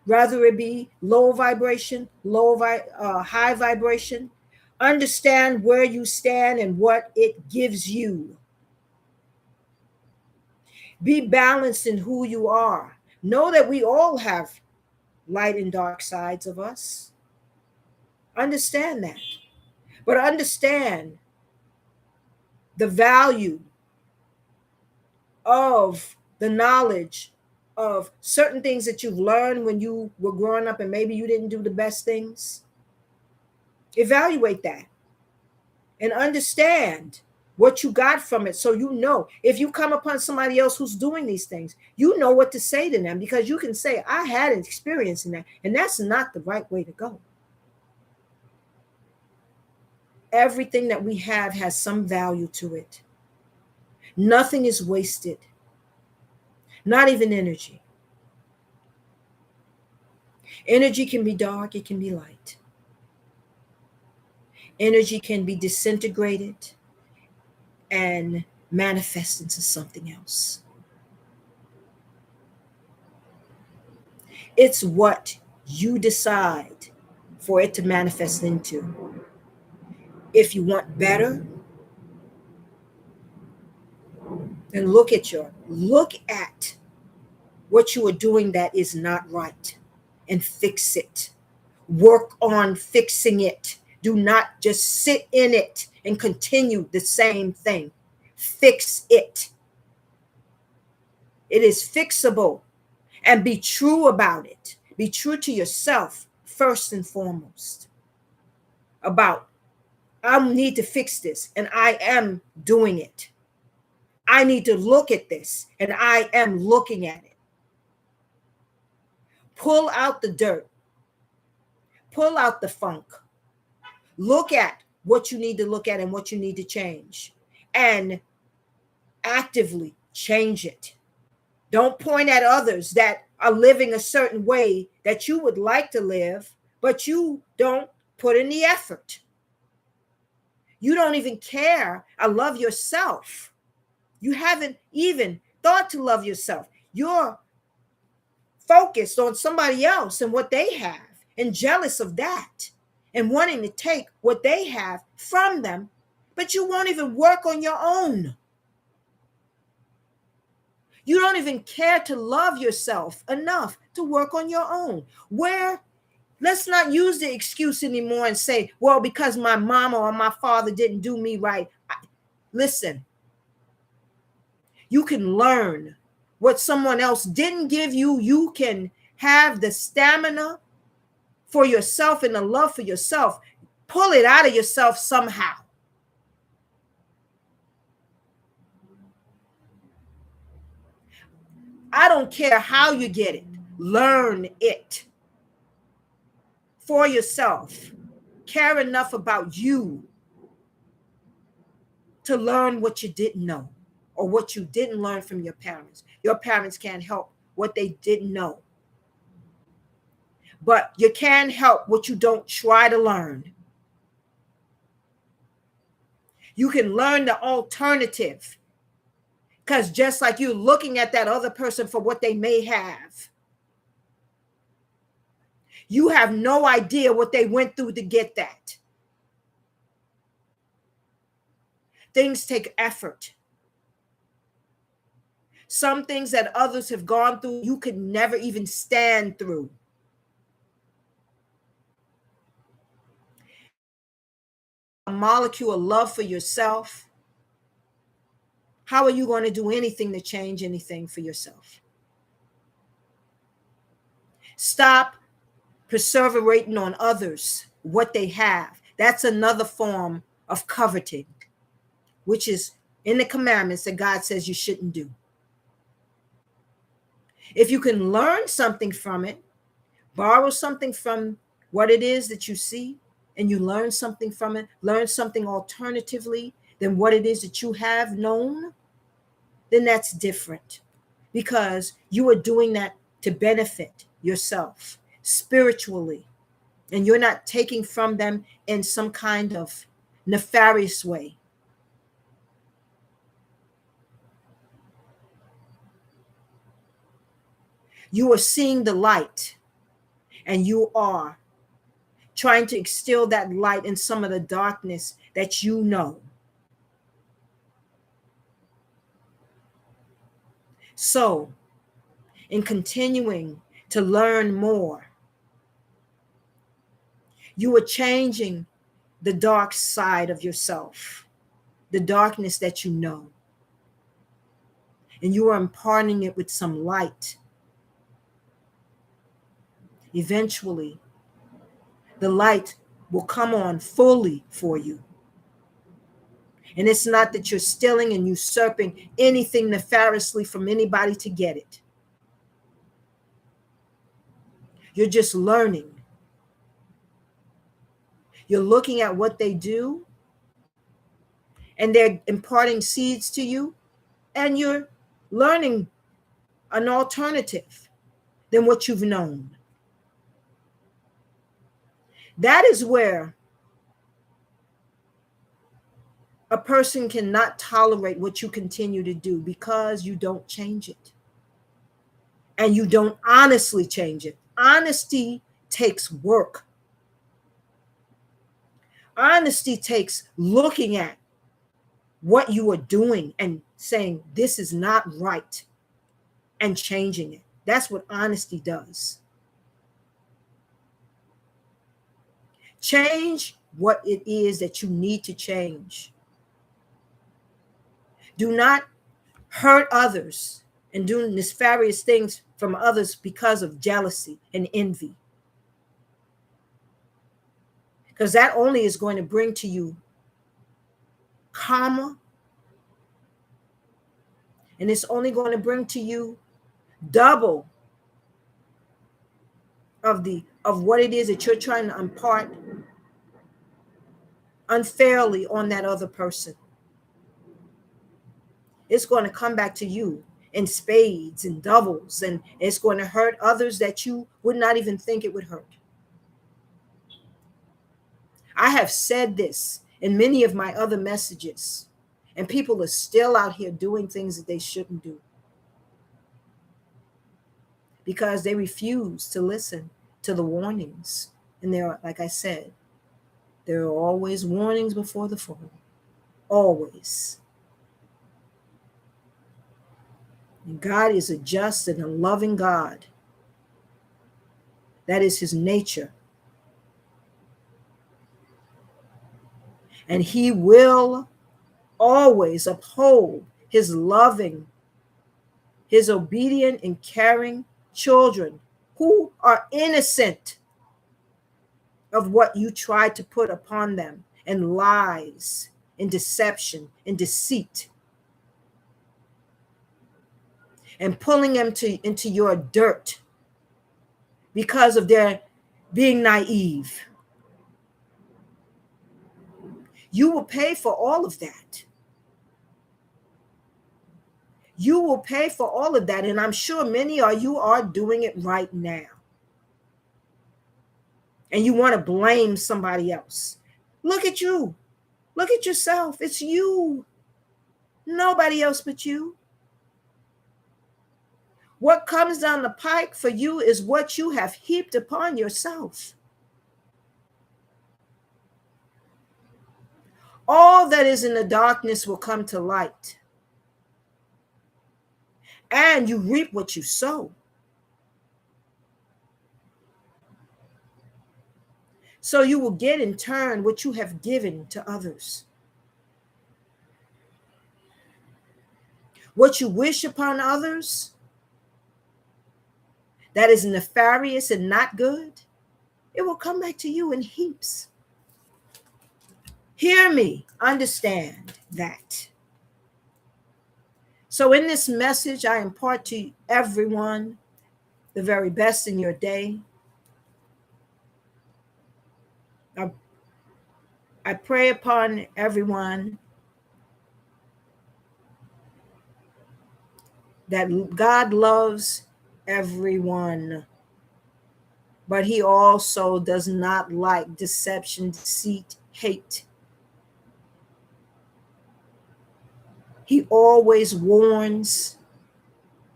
rather it be low vibration, high vibration. Understand where you stand and what it gives you. Be balanced in who you are. Know that we all have light and dark sides of us. Understand that. But understand the value of the knowledge of certain things that you've learned when you were growing up and maybe you didn't do the best things. Evaluate that and understand what you got from it, so you know if you come upon somebody else who's doing these things, you know what to say to them, because you can say, I had an experience in that, and that's not the right way to go. Everything that we have has some value to it. Nothing is wasted, not even energy. Energy can be dark, it can be light. Energy can be disintegrated and manifest into something else. It's what you decide for it to manifest into. If you want better, then look at what you are doing that is not right and fix it. Work on fixing it. Do not just sit in it and continue the same thing. Fix it. It is fixable, and be true about it. Be true to yourself first and foremost about, I need to fix this and I am doing it. I need to look at this and I am looking at it. Pull out the dirt. Pull out the funk. Look at what you need to look at and what you need to change, and actively change it. Don't point at others that are living a certain way that you would like to live, but you don't put in the effort. You don't even care or love yourself. You haven't even thought to love yourself. You're focused on somebody else and what they have, and jealous of that, and wanting to take what they have from them, but you won't even work on your own. You don't even care to love yourself enough to work on your own. Let's not use the excuse anymore and say, well, because my mama or my father didn't do me right. Listen, you can learn what someone else didn't give you. You can have the stamina for yourself and the love for yourself. Pull it out of yourself somehow. I don't care how you get it. Learn it for yourself. Care enough about you to learn what you didn't know or what you didn't learn from your parents. Your parents can't help what they didn't know, but you can help what you don't try to learn. You can learn the alternative, because just like you looking at that other person for what they may have, you have no idea what they went through to get that. Things take effort. Some things that others have gone through, you could never even stand through. A molecule of love for yourself. How are you going to do anything to change anything for yourself? Stop perseverating on others, what they have. That's another form of coveting, which is in the commandments that God says you shouldn't do. If you can learn something from it, borrow something from what it is that you see, and you learn something from it, learn something alternatively than what it is that you have known, then that's different, because you are doing that to benefit yourself spiritually, and you're not taking from them in some kind of nefarious way. You are seeing the light, and you are trying to instill that light in some of the darkness that you know. So, in continuing to learn more, you are changing the dark side of yourself, the darkness that you know, and you are imparting it with some light. Eventually, the light will come on fully for you. And it's not that you're stealing and usurping anything nefariously from anybody to get it. You're just learning. You're looking at what they do, and they're imparting seeds to you, and you're learning an alternative than what you've known. That is where a person cannot tolerate what you continue to do, because you don't change it. And you don't honestly change it. Honesty takes work. Honesty takes looking at what you are doing and saying, this is not right, and changing it. That's what honesty does. Change what it is that you need to change. Do not hurt others and do nefarious things from others because of jealousy and envy. Because that only is going to bring to you karma, and it's only going to bring to you double of what it is that you're trying to impart unfairly on that other person. It's going to come back to you in spades and doubles, and it's going to hurt others that you would not even think it would hurt. I have said this in many of my other messages, and people are still out here doing things that they shouldn't do because they refuse to listen to the warnings. And there are, like I said, there are always warnings before the fall. Always. And God is a just and a loving God. That is his nature. And he will always uphold his loving, his obedient and caring children who are innocent of what you try to put upon them, and lies and deception and deceit, and pulling them into your dirt because of their being naive. You will pay for all of that. You will pay for all of that. And I'm sure many of you are doing it right now. And you want to blame somebody else. Look at you. Look at yourself. It's you. Nobody else but you. What comes down the pike for you is what you have heaped upon yourself. All that is in the darkness will come to light. And you reap what you sow. So you will get in turn what you have given to others. What you wish upon others that is nefarious and not good, it will come back to you in heaps. Hear me, understand that. So in this message, I impart to everyone the very best in your day. I pray upon everyone that God loves everyone, but he also does not like deception, deceit, hate. He always warns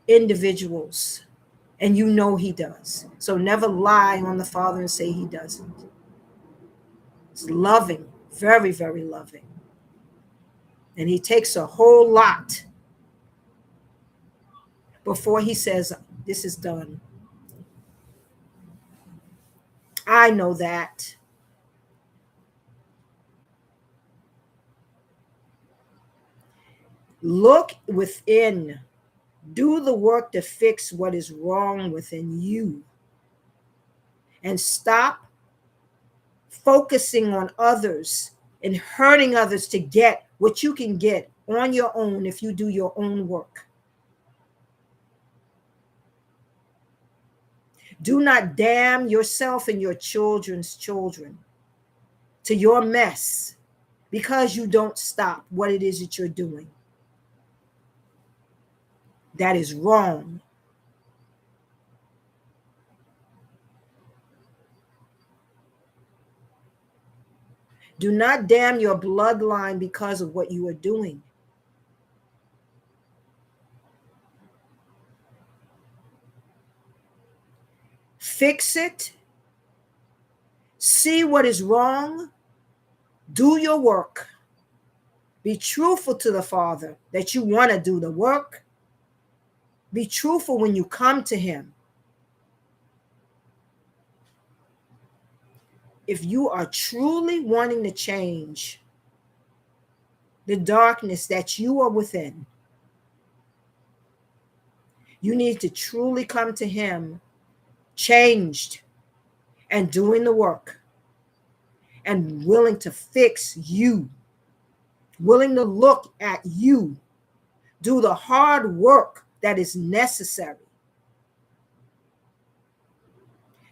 individuals, And you know he does. So never lie on the Father and say he doesn't. It's loving, very, very loving. And he takes a whole lot before he says, this is done. I know that. Look within. Do the work to fix what is wrong within you. And stop focusing on others and hurting others to get what you can get on your own if you do your own work. Do not damn yourself and your children's children to your mess because you don't stop what it is that you're doing. That is wrong. Do not damn your bloodline because of what you are doing. Fix it. See what is wrong. Do your work. Be truthful to the Father that you want to do the work. Be truthful when you come to him. If you are truly wanting to change the darkness that you are within, you need to truly come to him changed and doing the work and willing to fix you, willing to look at you, do the hard work that is necessary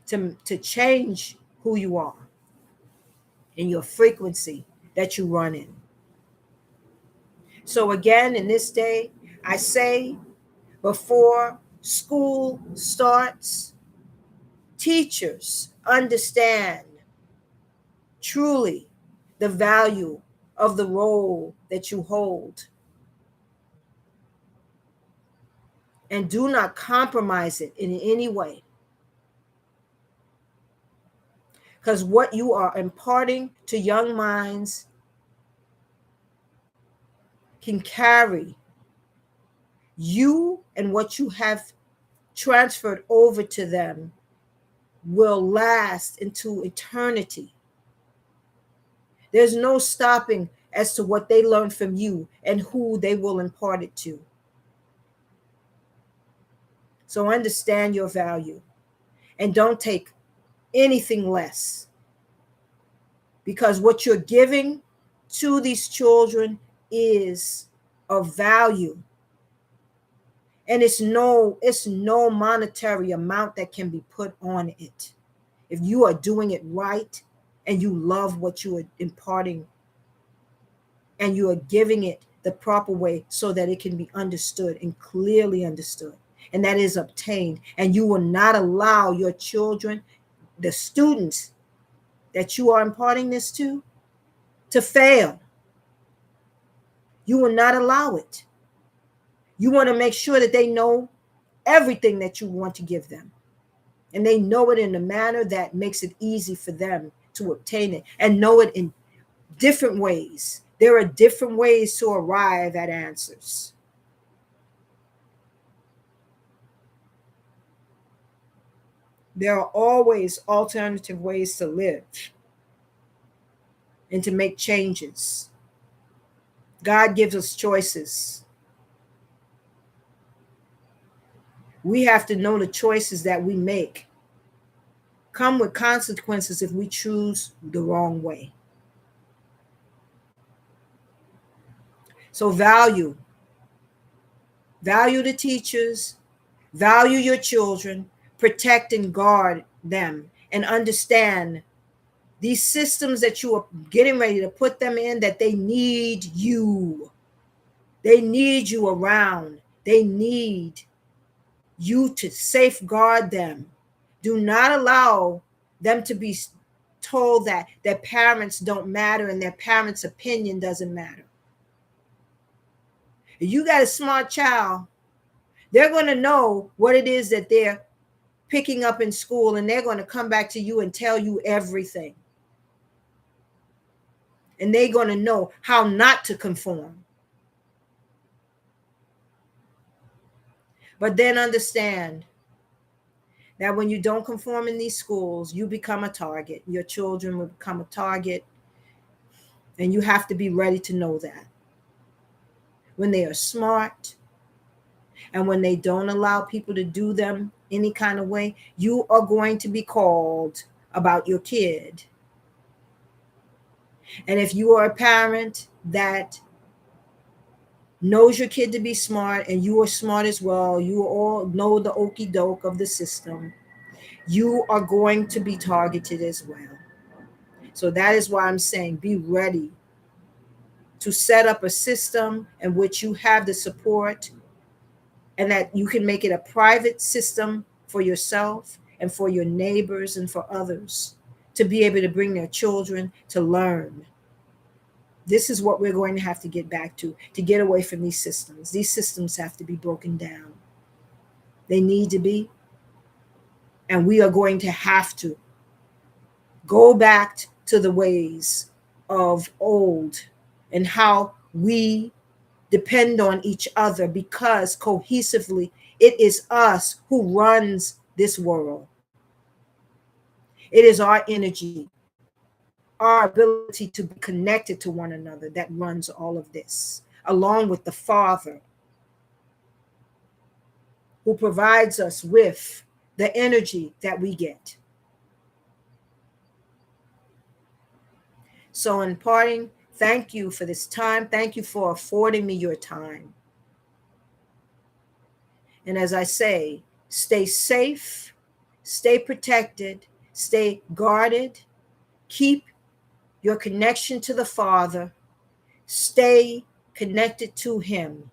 to change who you are and your frequency that you run in. So again, in this day, I say before school starts, teachers understand truly the value of the role that you hold. And do not compromise it in any way. Because what you are imparting to young minds can carry you, and what you have transferred over to them will last into eternity. There's no stopping as to what they learn from you and who they will impart it to. So understand your value and don't take anything less, because what you're giving to these children is of value, and it's no monetary amount that can be put on it if you are doing it right and you love what you are imparting and you are giving it the proper way so that it can be understood and clearly understood, and that is obtained. And you will not allow your children, the students that you are imparting this to fail. You will not allow it. You want to make sure that they know everything that you want to give them, and they know it in a manner that makes it easy for them to obtain it, and know it in different ways. There are different ways to arrive at answers. There are always alternative ways to live and to make changes. God gives us choices. We have to know the choices that we make come with consequences if we choose the wrong way. So value the teachers, value your children, protect and guard them, and understand these systems that you are getting ready to put them in, that they need you. They need you around. They need you to safeguard them. Do not allow them to be told that their parents don't matter and their parents' opinion doesn't matter. If you got a smart child, they're going to know what it is that they're picking up in school, and they're going to come back to you and tell you everything. And they're going to know how not to conform. But then understand that when you don't conform in these schools, you become a target. Your children will become a target. And you have to be ready to know that. When they are smart and when they don't allow people to do them any kind of way, you are going to be called about your kid. And if you are a parent that knows your kid to be smart and you are smart as well, you all know the okey doke of the system, you are going to be targeted as well. So that is why I'm saying be ready to set up a system in which you have the support and that you can make it a private system for yourself and for your neighbors and for others to be able to bring their children to learn. This is what we're going to have to get back to get away from these systems. These systems have to be broken down. They need to be. And we are going to have to go back to the ways of old and how we depend on each other, because cohesively it is us who runs this world. It is our energy, our ability to be connected to one another that runs all of this, along with the Father who provides us with the energy that we get. So in parting, thank you for this time. Thank you for affording me your time. And as I say, stay safe, stay protected, stay guarded, keep your connection to the Father, stay connected to Him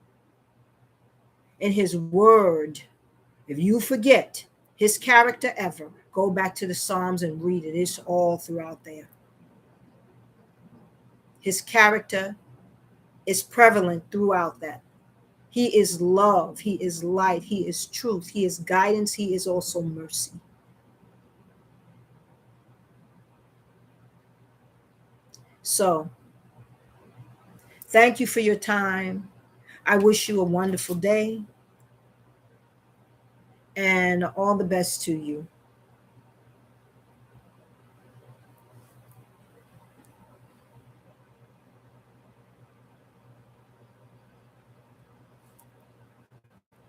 in His Word. If you forget His character ever, go back to the Psalms and read it. It's all throughout there. His character is prevalent throughout that. He is love. He is light. He is truth. He is guidance. He is also mercy. So, thank you for your time. I wish you a wonderful day and all the best to you.